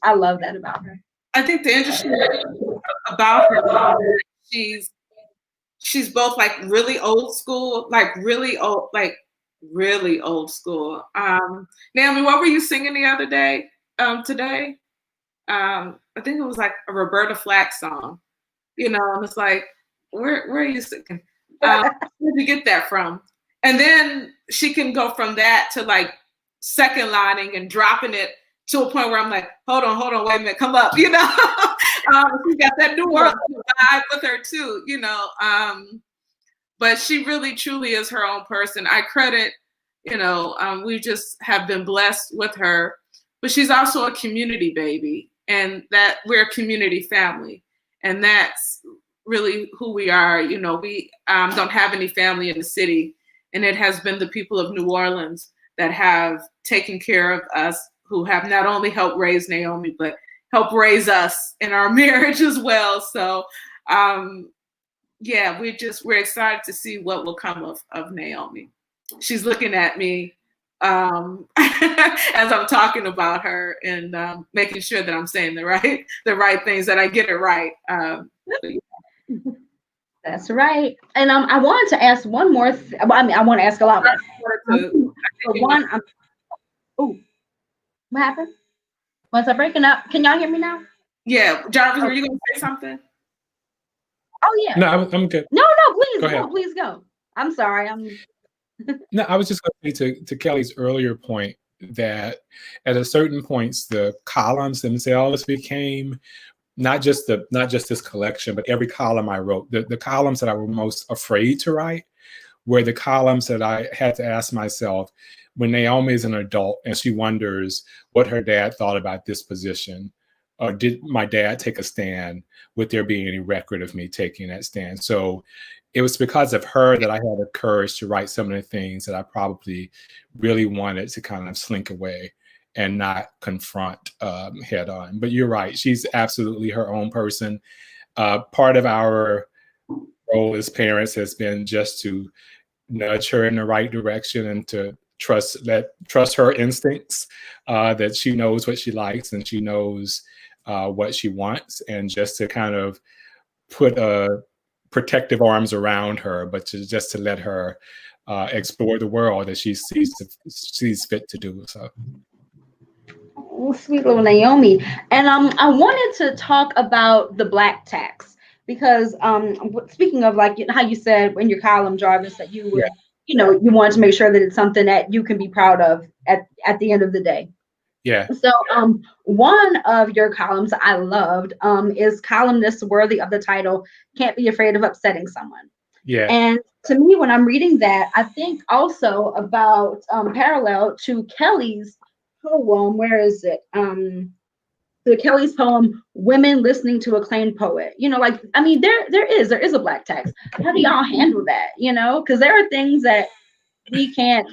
I love that about her. I think the interesting thing about her, she's both really old school, really old school. Naomi, what were you singing the other day, today? I think it was a Roberta Flack song, and it's where are you singing? Where did you get that from? And then she can go from that to second lining and dropping it to a point where I'm like, hold on, wait a minute, come up, She got that New Orleans vibe with her too, But she really, truly is her own person. I credit, we just have been blessed with her. But she's also a community baby, and that we're a community family, and that's really who we are. We don't have any family in the city. And it has been the people of New Orleans that have taken care of us, who have not only helped raise Naomi, but helped raise us in our marriage as well. So, we're excited to see what will come of Naomi. She's looking at me as I'm talking about her and making sure that I'm saying the right things, that I get it right. That's right. And I wanted to ask one more. I want to ask a lot more. What happened? Was I breaking up? Can y'all hear me now? Yeah, Jarvis, were you going to say something? Oh yeah. No, I'm good. No, please go. I'm sorry. No, I was just going to say to Kelly's earlier point that at a certain points the columns themselves became not just this collection, but every column I wrote, the columns that I were most afraid to write were the columns that I had to ask myself when Naomi is an adult and she wonders what her dad thought about this position. did my dad take a stand, would there be any record of me taking that stand? So it was because of her that I had the courage to write some of the things that I probably really wanted to kind of slink away and not confront head on. But you're right, she's absolutely her own person. Part of our role as parents has been just to nudge her in the right direction and to trust her instincts, that she knows what she likes and she knows what she wants, and just to kind of put protective arms around her, but just to let her explore the world as she sees fit to do so. Oh, sweet little Naomi. And I wanted to talk about the Black tax, because speaking of, like, how you said in your column, Jarvis, that you were, you wanted to make sure that it's something that you can be proud of at the end of the day. Yeah. So one of your columns I loved is columnist worthy of the title, Can't Be Afraid of Upsetting Someone. Yeah. And to me, when I'm reading that, I think also about parallel to Kelly's poem. Where is it? The Kelly's poem, Women Listening to Acclaimed Poet. There is a Black text. How do y'all handle that? Because there are things that we can't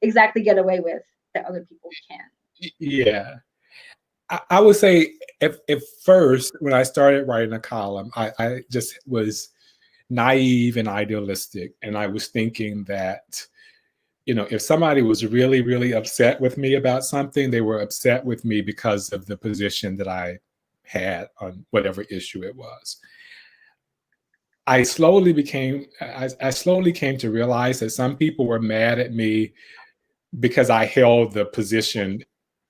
exactly get away with that other people can. Yeah. I would say if first, when I started writing a column, I just was naive and idealistic. And I was thinking that, if somebody was really, really upset with me about something, they were upset with me because of the position that I had on whatever issue it was. I slowly came to realize that some people were mad at me because I held the position,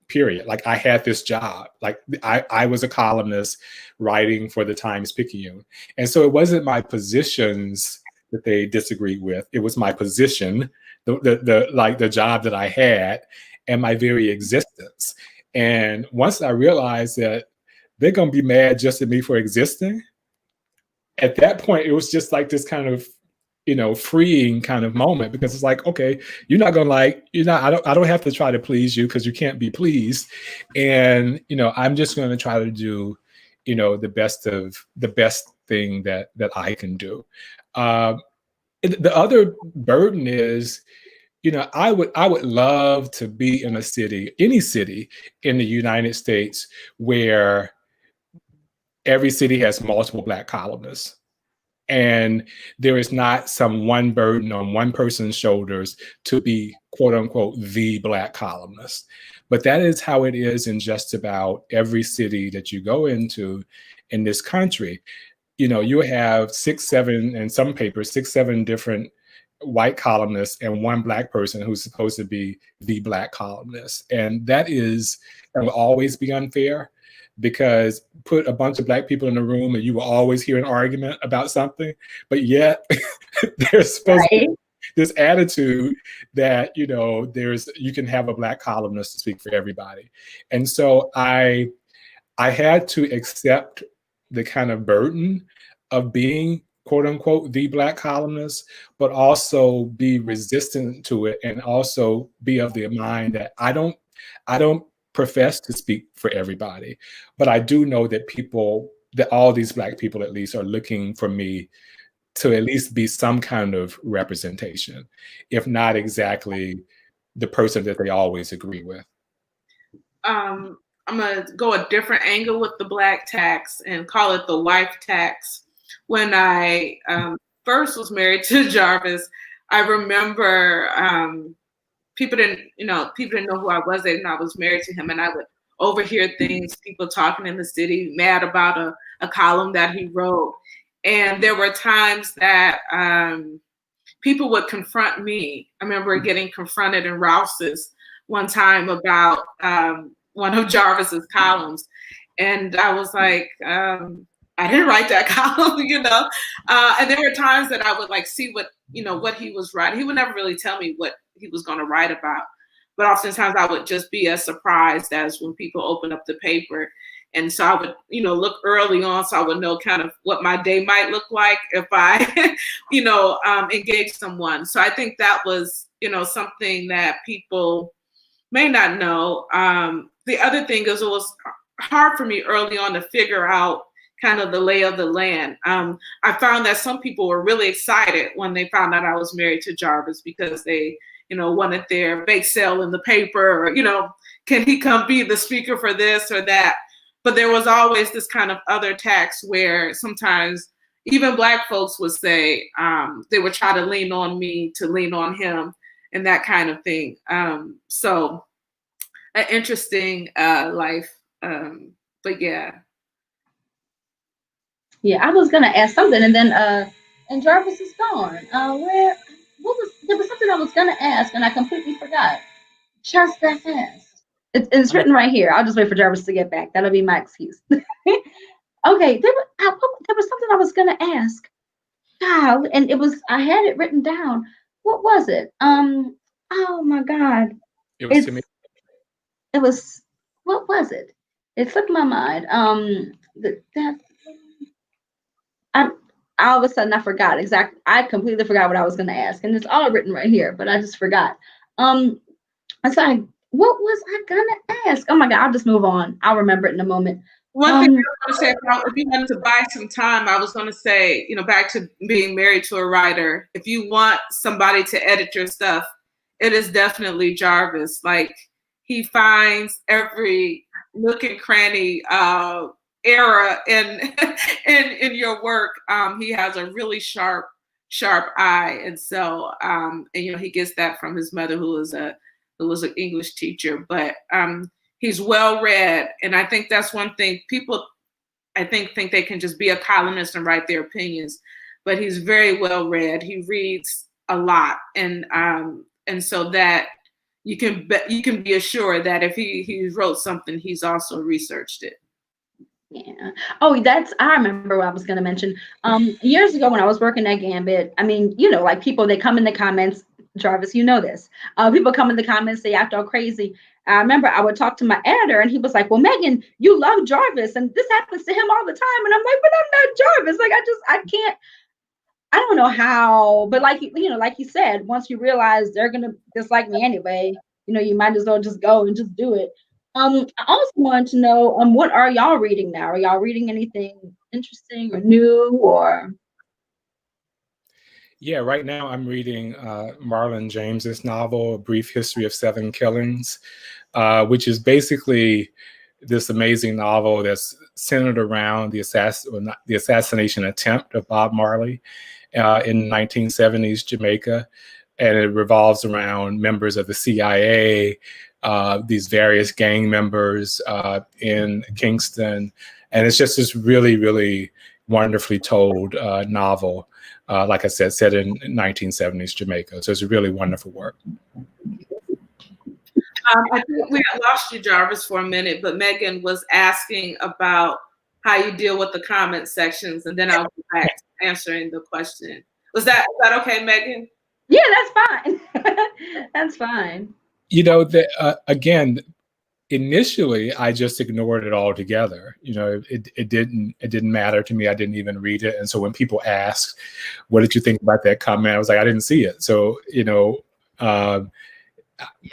period. Like, I had this job. Like, I was a columnist writing for the Times-Picayune. And so it wasn't my positions that they disagreed with. It was my position, the job that I had, and my very existence. And once I realized that they're going to be mad just at me for existing, at that point, it was just like this kind of, freeing kind of moment, because it's like, okay, I don't have to try to please you, because you can't be pleased. And, I'm just going to try to do, the best thing that I can do. The other burden is, I would love to be in any city in the United States where every city has multiple Black columnists. And there is not some one burden on one person's shoulders to be, quote unquote, the Black columnist. But that is how it is in just about every city that you go into in this country. You have 6, 7, in some papers, 6, 7 different white columnists and one Black person who's supposed to be the Black columnist. And that will always be unfair, because put a bunch of Black people in a room and you will always hear an argument about something, but yet there's supposed to be this attitude that, you can have a Black columnist to speak for everybody. And so I had to accept the kind of burden of being, quote unquote, the Black columnist, but also be resistant to it, and also be of the mind that I don't profess to speak for everybody, but I do know that all these Black people at least are looking for me to at least be some kind of representation, if not exactly the person that they always agree with. I'm gonna go a different angle with the Black tax and call it the wife tax. When I first was married to Jarvis, I remember people didn't know who I was. They didn't know I was married to him, and I would overhear things, people talking in the city, mad about a column that he wrote. And there were times that people would confront me. I remember getting confronted in Rouse's one time about one of Jarvis's columns, and I was like, I didn't write that column, And there were times that I would see what he was writing. He would never really tell me what he was going to write about, but oftentimes I would just be as surprised as when people open up the paper. And so I would, look early on, so I would know kind of what my day might look like if I, engage someone. So I think that was, something that people may not know. The other thing is, hard for me early on to figure out kind of the lay of the land. I found that some people were really excited when they found out I was married to Jarvis because they, wanted their bake sale in the paper, or, can he come be the speaker for this or that? But there was always this kind of other tax where sometimes even Black folks would say they would try to lean on me to lean on him and that kind of thing. So an interesting life. But yeah. Yeah, I was gonna ask something, and then and Jarvis is gone. There was something I was gonna ask, and I completely forgot. Just that fast. It's written right here. I'll just wait for Jarvis to get back. That'll be my excuse. Okay, there was something I was gonna ask. God, and I had it written down. What was it? Oh my God. It was to me. It was, what was it? It slipped my mind. All of a sudden I forgot exactly. I completely forgot what I was going to ask, and it's all written right here, but I just forgot. I was like, what was I going to ask? Oh my God, I'll just move on. I'll remember it in a moment. One thing I was going to say, if you wanted to buy some time, I was going to say, back to being married to a writer, if you want somebody to edit your stuff, it is definitely Jarvis. Like, he finds every nook and cranny error in your work. He has a really sharp eye, and so he gets that from his mother, who was an English teacher. But he's well read, and I think that's one thing people think they can just be a columnist and write their opinions, but he's very well read. He reads a lot, and so that you can be assured that if he wrote something, he's also researched it. Yeah. Oh, I remember what I was going to mention. Years ago when I was working at Gambit, I mean, like people, they come in the comments, Jarvis, this. People come in the comments, they act all crazy. I remember I would talk to my editor, and he was like, well, Megan, you love Jarvis, and this happens to him all the time. And I'm like, but I'm not Jarvis. Like, I can't, I don't know how, but like you said, once you realize they're going to dislike me anyway, you might as well just go and just do it. I also wanted to know, what are y'all reading now? Are y'all reading anything interesting or new or? Yeah, right now I'm reading Marlon James's novel, A Brief History of Seven Killings, which is basically this amazing novel that's centered around the assassination attempt of Bob Marley in 1970s Jamaica. And it revolves around members of the CIA, these various gang members in Kingston. And it's just this really, really wonderfully told novel, like I said, set in 1970s Jamaica. So it's a really wonderful work. I think we had lost you, Jarvis, for a minute, but Megan was asking about how you deal with the comment sections, and then I'll go back to answering the question. Is that okay, Megan? Yeah, that's fine. That's fine. Again, initially I just ignored it altogether. It didn't matter to me. I didn't even read it. And so when people asked, what did you think about that comment? I was like, I didn't see it. So,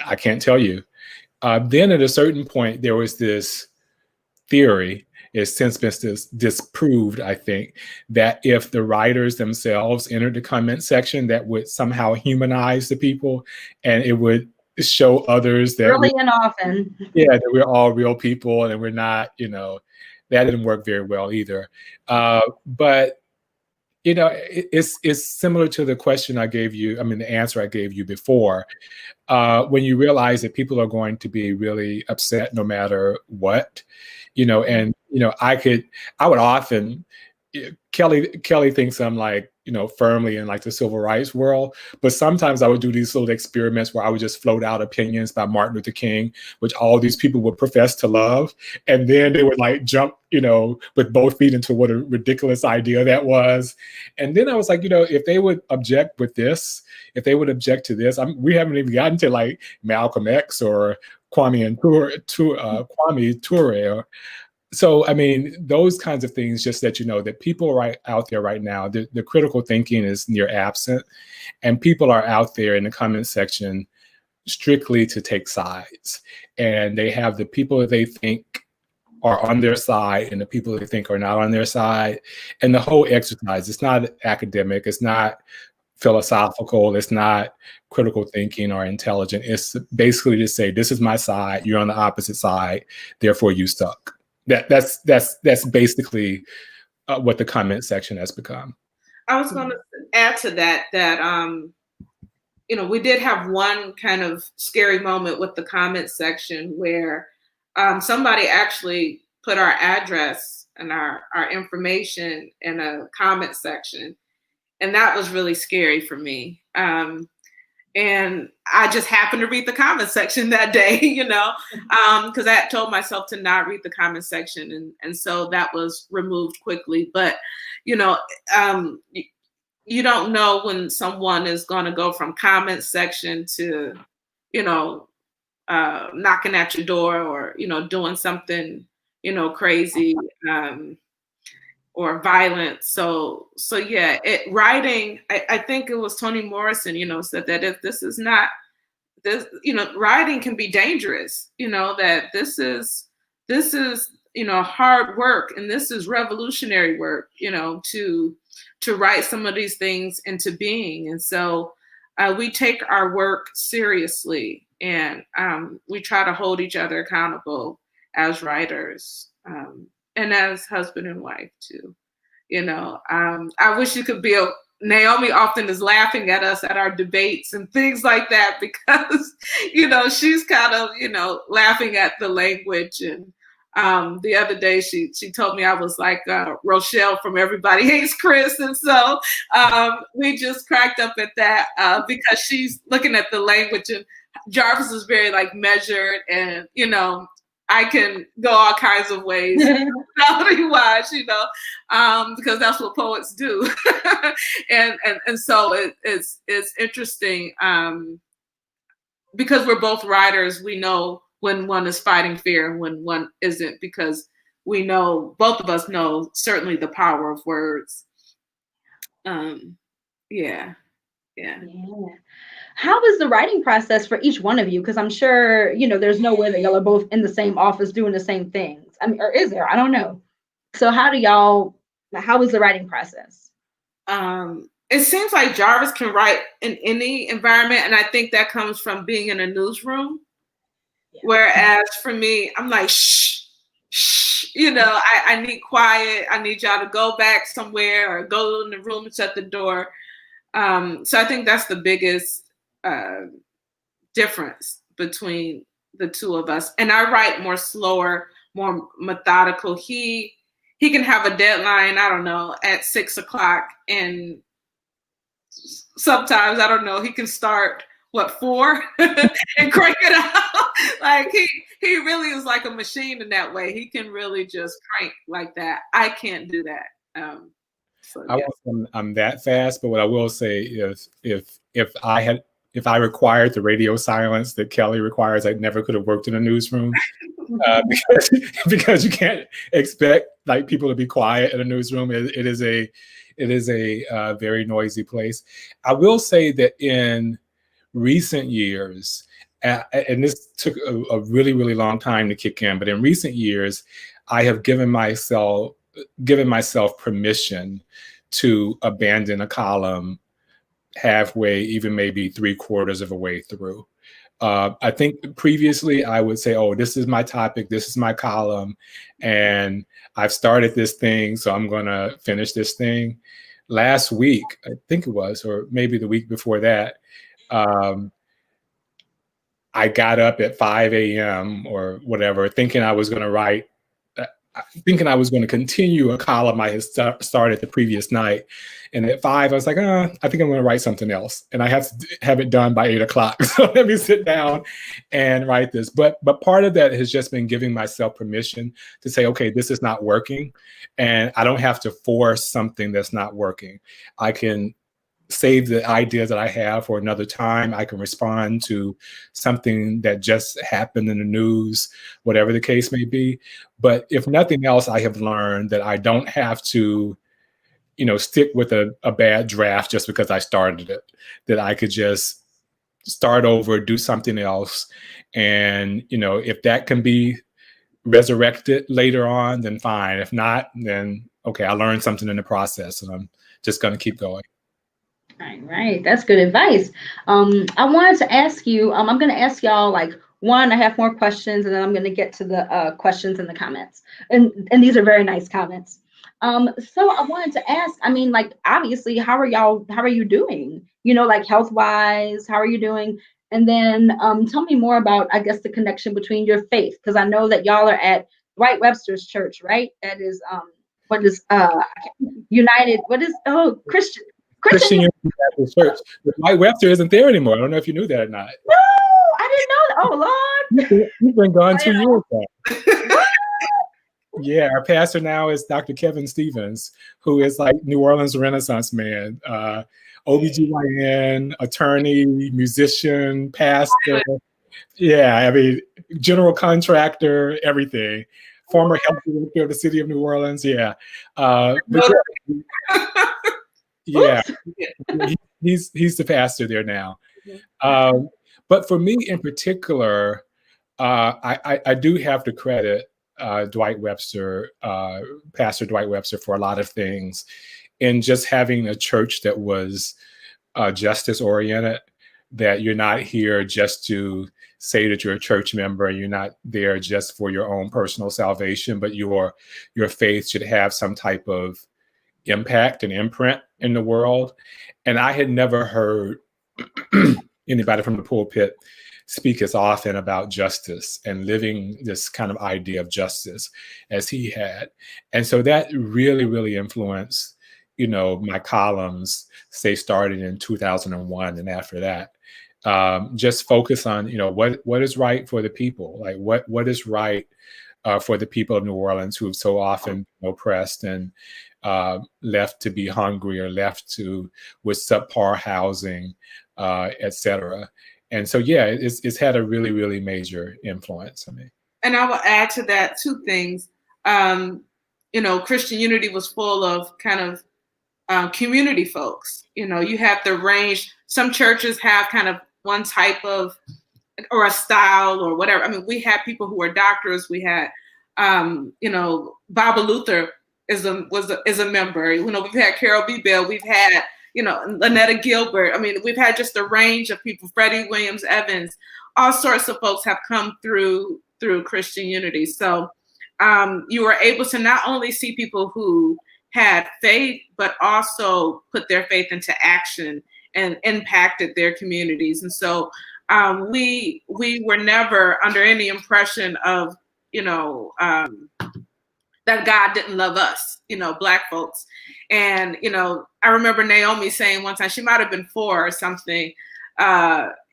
I can't tell you. Then at a certain point, there was this theory, it's since been disproved, I think, that if the writers themselves entered the comment section, that would somehow humanize the people, and it would show others that really and often. Yeah, that we're all real people and we're not, that didn't work very well either. But it's similar to the question I gave you, the answer I gave you before. When you realize that people are going to be really upset no matter what, and I would often, Kelly thinks I'm like, firmly in like the civil rights world, but sometimes I would do these little experiments where I would just float out opinions by Martin Luther King, which all these people would profess to love. And then they would like jump, with both feet into what a ridiculous idea that was. And then I was like, if they would object with this, if they would object to this, we haven't even gotten to like Malcolm X or Kwame Ture. So, those kinds of things just let you know that people right out there right now, the critical thinking is near absent, and people are out there in the comment section strictly to take sides. And they have the people that they think are on their side and the people they think are not on their side. And the whole exercise, it's not academic, it's not philosophical, it's not critical thinking or intelligent. It's basically to say, this is my side, you're on the opposite side, therefore you suck. That's basically what the comment section has become. I was going to add to that we did have one kind of scary moment with the comment section where somebody actually put our address and our information in a comment section. And that was really scary for me. And I just happened to read the comment section that day, because I had told myself to not read the comment section. And so that was removed quickly. But, you don't know when someone is going to go from comment section to, knocking at your door or, doing something, crazy or violent. So yeah, writing, I think it was Toni Morrison, said that if this is not this, writing can be dangerous, that this is hard work, and this is revolutionary work, to write some of these things into being. And so we take our work seriously, and we try to hold each other accountable as writers, and as husband and wife too. I wish you could be Naomi often is laughing at us at our debates and things like that, because, she's kind of, laughing at the language. And the other day she told me I was like Rochelle from Everybody Hates Chris. And so we just cracked up at that because she's looking at the language, and Jarvis is very measured, and, I can go all kinds of ways, melody-wise, because that's what poets do. and so it's interesting because we're both writers. We know when one is fighting fair and when one isn't, because we know, both of us know, certainly the power of words. Yeah. How is the writing process for each one of you? Because I'm sure, there's no way that y'all are both in the same office doing the same things. I mean, or is there? I don't know. So how is the writing process? It seems like Jarvis can write in any environment. And I think that comes from being in a newsroom. Yeah. Whereas for me, I'm like, shh, I need quiet. I need y'all to go back somewhere or go in the room and shut the door. So I think that's the biggest difference between the two of us. And I write more slower, more methodical. He can have a deadline, I don't know, at 6:00, and sometimes, I don't know, he can start 4 and crank it out. He really is like a machine in that way. He can really just crank like that. I can't do that. So, yeah. I won't say I'm that fast, but what I will say is if I required the radio silence that Kelly requires, I never could have worked in a newsroom because you can't expect people to be quiet in a newsroom. It is a very noisy place. I will say that in recent years, and this took a really, really long time to kick in, but in recent years, I have given myself permission to abandon a column halfway, even maybe 3/4 of a way through. I think previously I would say, oh, this is my topic, this is my column, and I've started this thing, so I'm going to finish this thing. Last week, I think it was, or maybe the week before that, I got up at 5 a.m. or whatever, thinking I was going to continue a column I had started the previous night. And at 5, I was like, I think I'm going to write something else. And I have to have it done by 8 o'clock. So let me sit down and write this. But part of that has just been giving myself permission to say, okay, this is not working. And I don't have to force something that's not working. I can save the ideas that I have for another time. I can respond to something that just happened in the news, whatever the case may be. But if nothing else, I have learned that I don't have to, stick with a bad draft just because I started it, that I could just start over, do something else. And, if that can be resurrect it later on, then fine. If not, then okay, I learned something in the process, and I'm just going to keep going. All right, that's good advice. I wanted to ask you, I'm going to ask y'all like 1.5 more questions, and then I'm going to get to the questions in the comments. And these are very nice comments. So I wanted to ask, I mean, like, obviously, how are you doing? You know, like health-wise, how are you doing? And then tell me more about, I guess, the connection between your faith, because I know that y'all are at Dwight Webster's church, right? That is, United, Christian Unity Baptist Church. Dwight Webster isn't there anymore. I don't know if you knew that or not. No, I didn't know that. Oh, Lord. He's been gone 2 years now. Yeah, our pastor now is Dr. Kevin Stevens, who is like New Orleans Renaissance man, OBGYN, attorney, musician, pastor. Yeah, I mean, general contractor, everything. Former health director of the city of New Orleans. Yeah. Yeah, he's the pastor there now. But for me in particular, I do have to credit Dwight Webster, Pastor Dwight Webster, for a lot of things, in just having a church that was justice oriented, that you're not here just to say that you're a church member, and you're not there just for your own personal salvation, but your faith should have some type of impact and imprint in the world. And I had never heard anybody from the pulpit speak as often about justice and living this kind of idea of justice as he had. And so that really, really influenced, you know, my columns, say starting in 2001 and after that. Just focus on, you know, what is right for the people, like what is right for the people of New Orleans who have so often been oppressed and left to be hungry, or left with subpar housing, et cetera. And so, yeah, it's had a really, really major influence on me. And I will add to that 2 things. You know, Christian Unity was full of kind of community folks. You know, you have the range. Some churches have kind of one type of, or a style or whatever. I mean, we had people who were doctors. We had, you know, Baba Luther is a member. You know, we've had Carol B. Bell. We've had, you know, Lynetta Gilbert. I mean, we've had just a range of people. Freddie Williams Evans. All sorts of folks have come through Christian Unity. So you were able to not only see people who had faith, but also put their faith into action and impacted their communities. And so we were never under any impression of, you know, that God didn't love us, you know, Black folks. And, you know, I remember Naomi saying one time, she might have been 4 or something,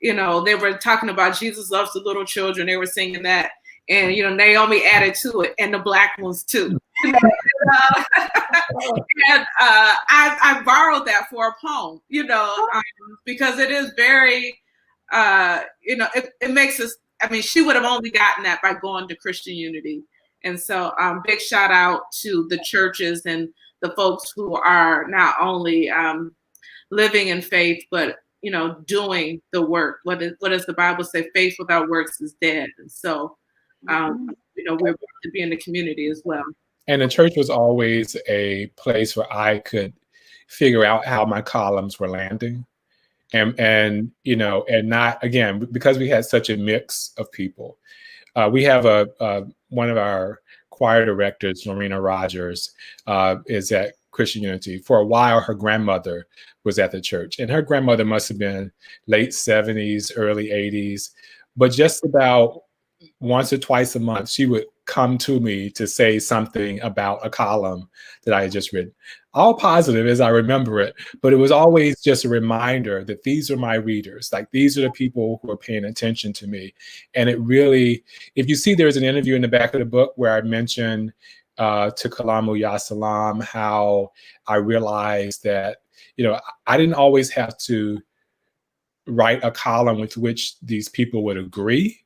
you know, they were talking about Jesus loves the little children. They were singing that. And, you know, Naomi added to it, and the Black ones too. And I borrowed that for a poem, you know, because it is very, you know, it makes us, I mean, she would have only gotten that by going to Christian Unity. And so big shout out to the churches and the folks who are not only living in faith, but, you know, doing the work. What does the Bible say? Faith without works is dead. And so, you know, we're to be in the community as well. And the church was always a place where I could figure out how my columns were landing. And you know, and not, again, because we had such a mix of people. We have one of our choir directors, Lorena Rogers, is at Christian Unity. For a while, her grandmother was at the church, and her grandmother must have been late 70s, early 80s, but just about once or twice a month, she would come to me to say something about a column that I had just written. All positive as I remember it, but it was always just a reminder that these are my readers. Like, these are the people who are paying attention to me. And it really, if you see, there's an interview in the back of the book where I mentioned to Kalamu Ya Salam how I realized that, you know, I didn't always have to write a column with which these people would agree,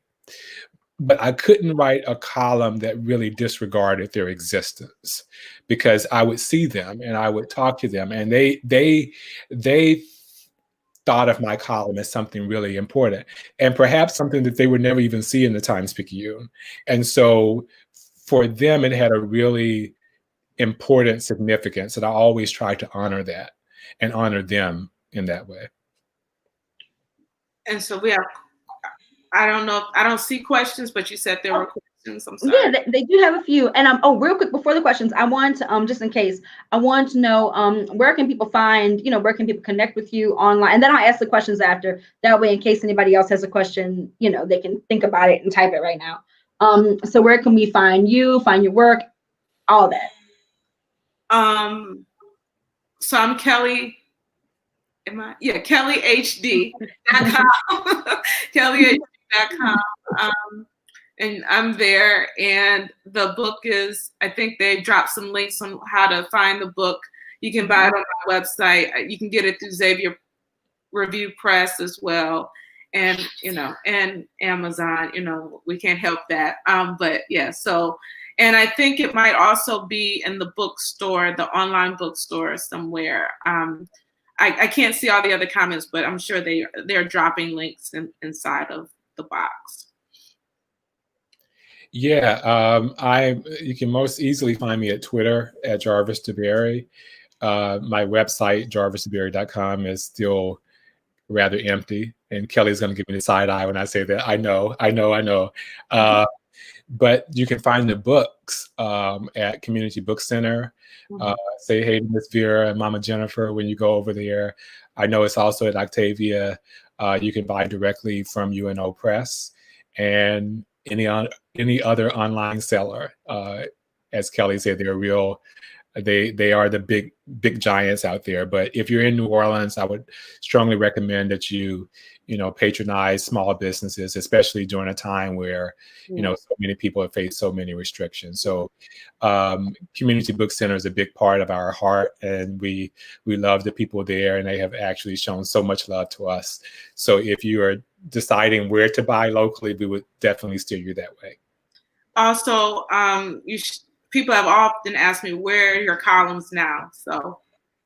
but I couldn't write a column that really disregarded their existence, because I would see them and I would talk to them, and they thought of my column as something really important, and perhaps something that they would never even see in the Times-Picayune. And so for them, it had a really important significance, and I always try to honor that and honor them in that way. And so we have, I don't know, I don't see questions, but you said there were questions. I'm sorry. Yeah, they do have a few. And real quick before the questions, I want to just in case, I want to know where can people find, where can people connect with you online? And then I'll ask the questions after. That way, in case anybody else has a question, they can think about it and type it right now. So where can we find you, find your work, all that? So I'm Kelly. KellyHD.com. KellyHD.com. And I'm there. And the book is, I think they dropped some links on how to find the book. You can buy it on my website. You can get it through Xavier Review Press as well. And, and Amazon, we can't help that. But yeah, so, and I think it might also be in the bookstore, the online bookstore somewhere. I can't see all the other comments, but I'm sure they're dropping links inside of the box. Yeah, you can most easily find me at Twitter at Jarvis DeBerry. My website, jarvisdeberry.com, is still rather empty, and Kelly's going to give me the side eye when I say that. I know. But you can find the books at Community Book Center. Say hey to Miss Vera and Mama Jennifer when you go over there. I know it's also at Octavia. You can buy directly from UNO Press and any other online seller. As Kelly said, they're real. They are the big giants out there. But if you're in New Orleans, I would strongly recommend that you patronize small businesses, especially during a time where so many people have faced so many restrictions. So Community Book Center is a big part of our heart, and we love the people there, and they have actually shown so much love to us. So if you are deciding where to buy locally, we would definitely steer you that way. Also, people have often asked me where are your columns now. So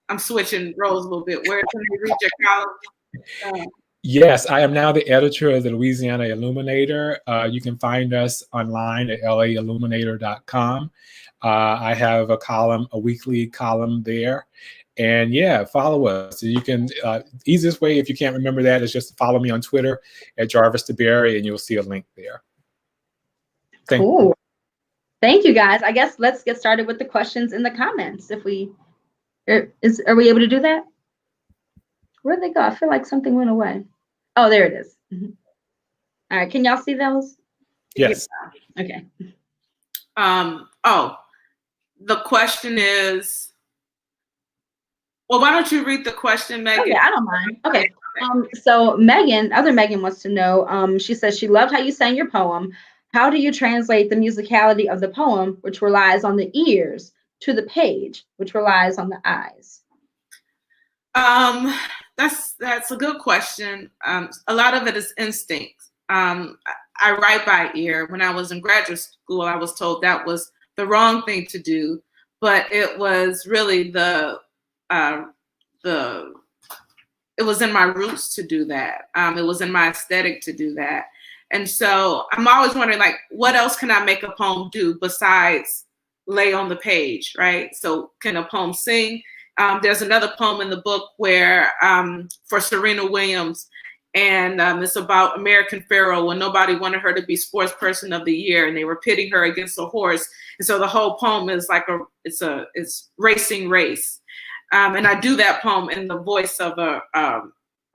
I'm switching roles a little bit. Where can they read your columns? Yes, I am now the editor of the Louisiana Illuminator. You can find us online at lailluminator.com. I have a weekly column there. And yeah, follow us. You can, easiest way, if you can't remember that, is just to follow me on Twitter at Jarvis DeBerry, and you'll see a link there. Thank you. Thank you, guys. I guess let's get started with the questions in the comments. Are we able to do that? Where'd they go? I feel like something went away. Oh, there it is. All right, can y'all see those? Yes. Okay. The question is, well, why don't you read the question, Megan? Okay, I don't mind. Okay. So other Megan wants to know, she says she loved how you sang your poem. How do you translate the musicality of the poem, which relies on the ears, to the page, which relies on the eyes? That's a good question. A lot of it is instinct. I write by ear. When I was in graduate school, I was told that was the wrong thing to do, but it was really it was in my roots to do that. It was in my aesthetic to do that. And so I'm always wondering, like, what else can I make a poem do besides lay on the page, right? So can a poem sing? There's another poem in the book where for Serena Williams, and it's about American Pharoah when nobody wanted her to be sports person of the year, and they were pitting her against a horse. And so the whole poem is like it's racing race. And I do that poem in the voice of a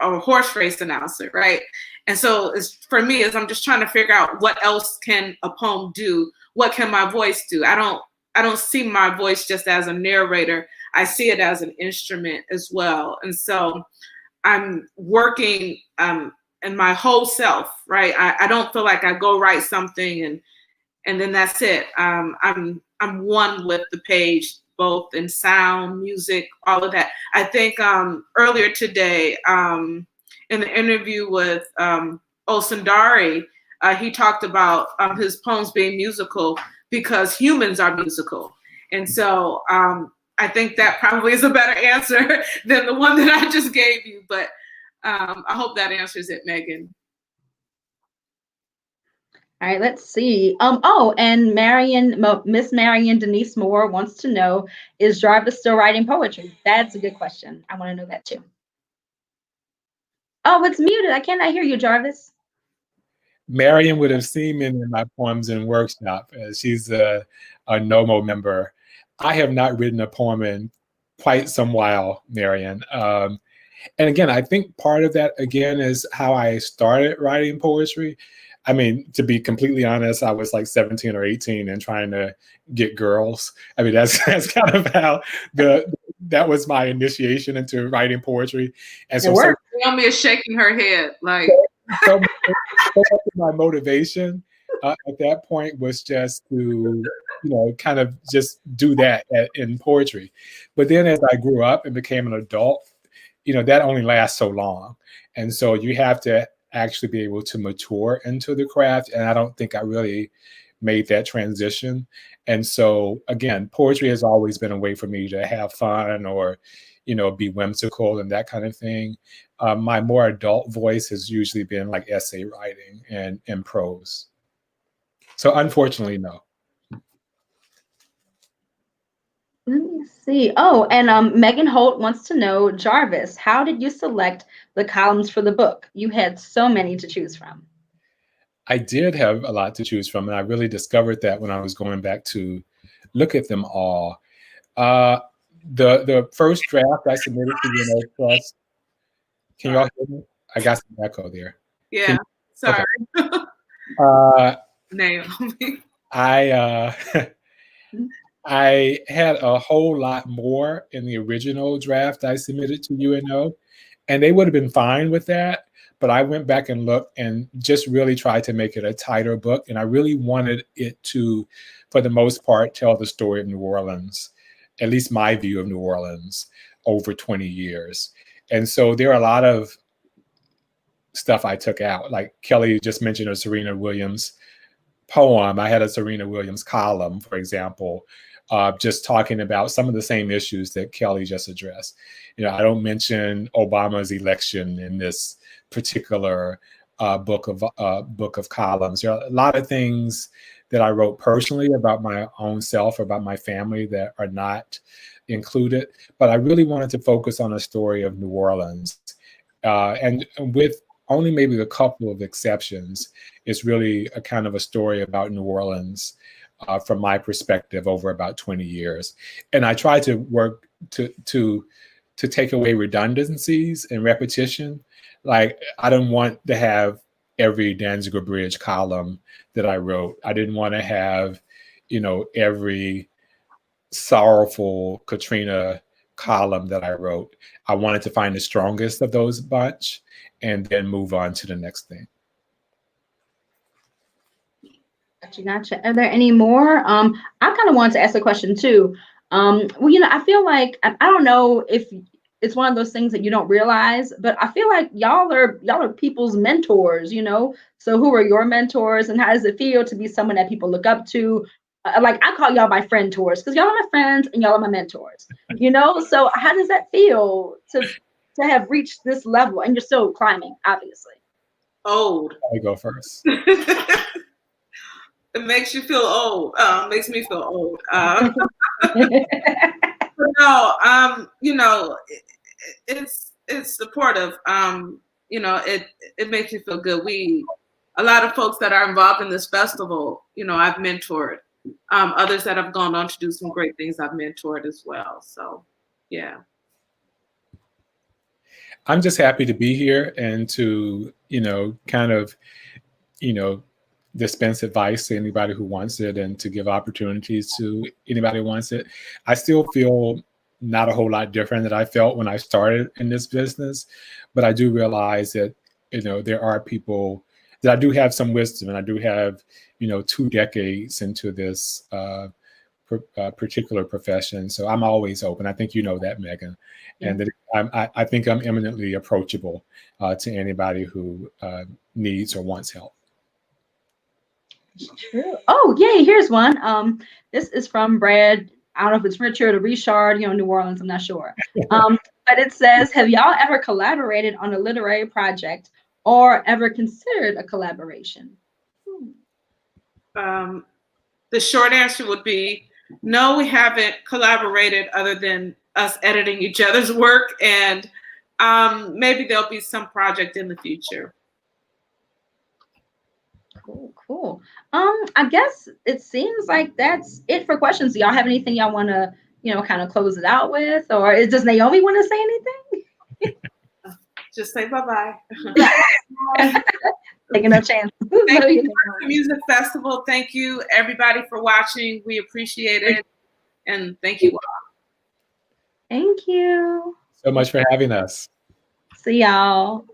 horse race announcer, right? And so for me, I'm just trying to figure out what else can a poem do? What can my voice do? I don't see my voice just as a narrator. I see it as an instrument as well. And so I'm working in my whole self, right? I don't feel like I go write something and then that's it. I'm one with the page, both in sound, music, all of that. I think earlier today, in the interview with Osundari, he talked about his poems being musical because humans are musical. And so I think that probably is a better answer than the one that I just gave you. But I hope that answers it, Megan. All right, let's see. And Miss Marion Denise Moore wants to know, is Jarvis still writing poetry? That's a good question. I want to know that too. Oh, it's muted. I cannot hear you, Jarvis. Marion would have seen many of my poems in workshop. She's a NOMO member. I have not written a poem in quite some while, Marion. And again, I think part of that, again, is how I started writing poetry. I mean, to be completely honest, I was like 17 or 18 and trying to get girls. I mean, that's kind of how that was my initiation into writing poetry. And so Naomi is shaking her head like. So much of my motivation at that point was just to, kind of just do that in poetry. But then as I grew up and became an adult, that only lasts so long. And so you have to actually be able to mature into the craft. And I don't think I really made that transition. And so, again, poetry has always been a way for me to have fun or, be whimsical and that kind of thing. My more adult voice has usually been like essay writing and prose. So unfortunately, no. Let me see. Oh, and Megan Holt wants to know, Jarvis, how did you select the columns for the book? You had so many to choose from. I did have a lot to choose from, and I really discovered that when I was going back to look at them all. The first draft I submitted to UNO Plus. Can you all hear me? I got some echo there. Yeah, sorry. Okay. Naomi. I had a whole lot more in the original draft I submitted to UNO, and they would have been fine with that. But I went back and looked and just really tried to make it a tighter book. And I really wanted it to, for the most part, tell the story of New Orleans, at least my view of New Orleans over 20 years. And so there are a lot of stuff I took out. Like Kelly just mentioned a Serena Williams poem. I had a Serena Williams column, for example, just talking about some of the same issues that Kelly just addressed. I don't mention Obama's election in this particular book of columns. There are a lot of things that I wrote personally about my own self, about my family, that are not included. But I really wanted to focus on a story of New Orleans. And with only maybe a couple of exceptions, it's really a kind of a story about New Orleans from my perspective over about 20 years. And I try to work to take away redundancies and repetition. Like, I didn't want to have every Danziger Bridge column that I wrote. I didn't want to have, every sorrowful Katrina column that I wrote. I wanted to find the strongest of those bunch and then move on to the next thing. Gotcha. Are there any more? I kind of wanted to ask a question too. I feel like, I don't know if it's one of those things that you don't realize, but I feel like y'all are people's mentors, So who are your mentors, and how does it feel to be someone that people look up to? Like, I call y'all my friend tours because y'all are my friends and y'all are my mentors, So how does that feel to have reached this level? And you're still climbing, obviously. Old. I go first. It makes you feel old. Makes me feel old. No, it's supportive. It makes you feel good. A lot of folks that are involved in this festival, I've mentored. Others that have gone on to do some great things, I've mentored as well. So, yeah. I'm just happy to be here and to, kind of, dispense advice to anybody who wants it and to give opportunities to anybody who wants it. I still feel not a whole lot different than I felt when I started in this business, but I do realize that, there are people that I do have some wisdom, and I do have, 2 decades into this particular profession. So I'm always open. I think you know that, Megan. Yeah. And that I think I'm eminently approachable to anybody who needs or wants help. True. Oh, yay, here's one. This is from Brad. I don't know if it's Richard or Richard, New Orleans, I'm not sure. But it says, have y'all ever collaborated on a literary project or ever considered a collaboration? the short answer would be no, we haven't collaborated other than us editing each other's work, and maybe there'll be some project in the future. Cool. I guess it seems like that's it for questions. Do y'all have anything y'all want to, kind of close it out with, or does Naomi want to say anything? Just say bye-bye. Taking no chance. Thank you for the music festival. Thank you everybody for watching. We appreciate it, and thank you all. Thank you So much for having us. See y'all.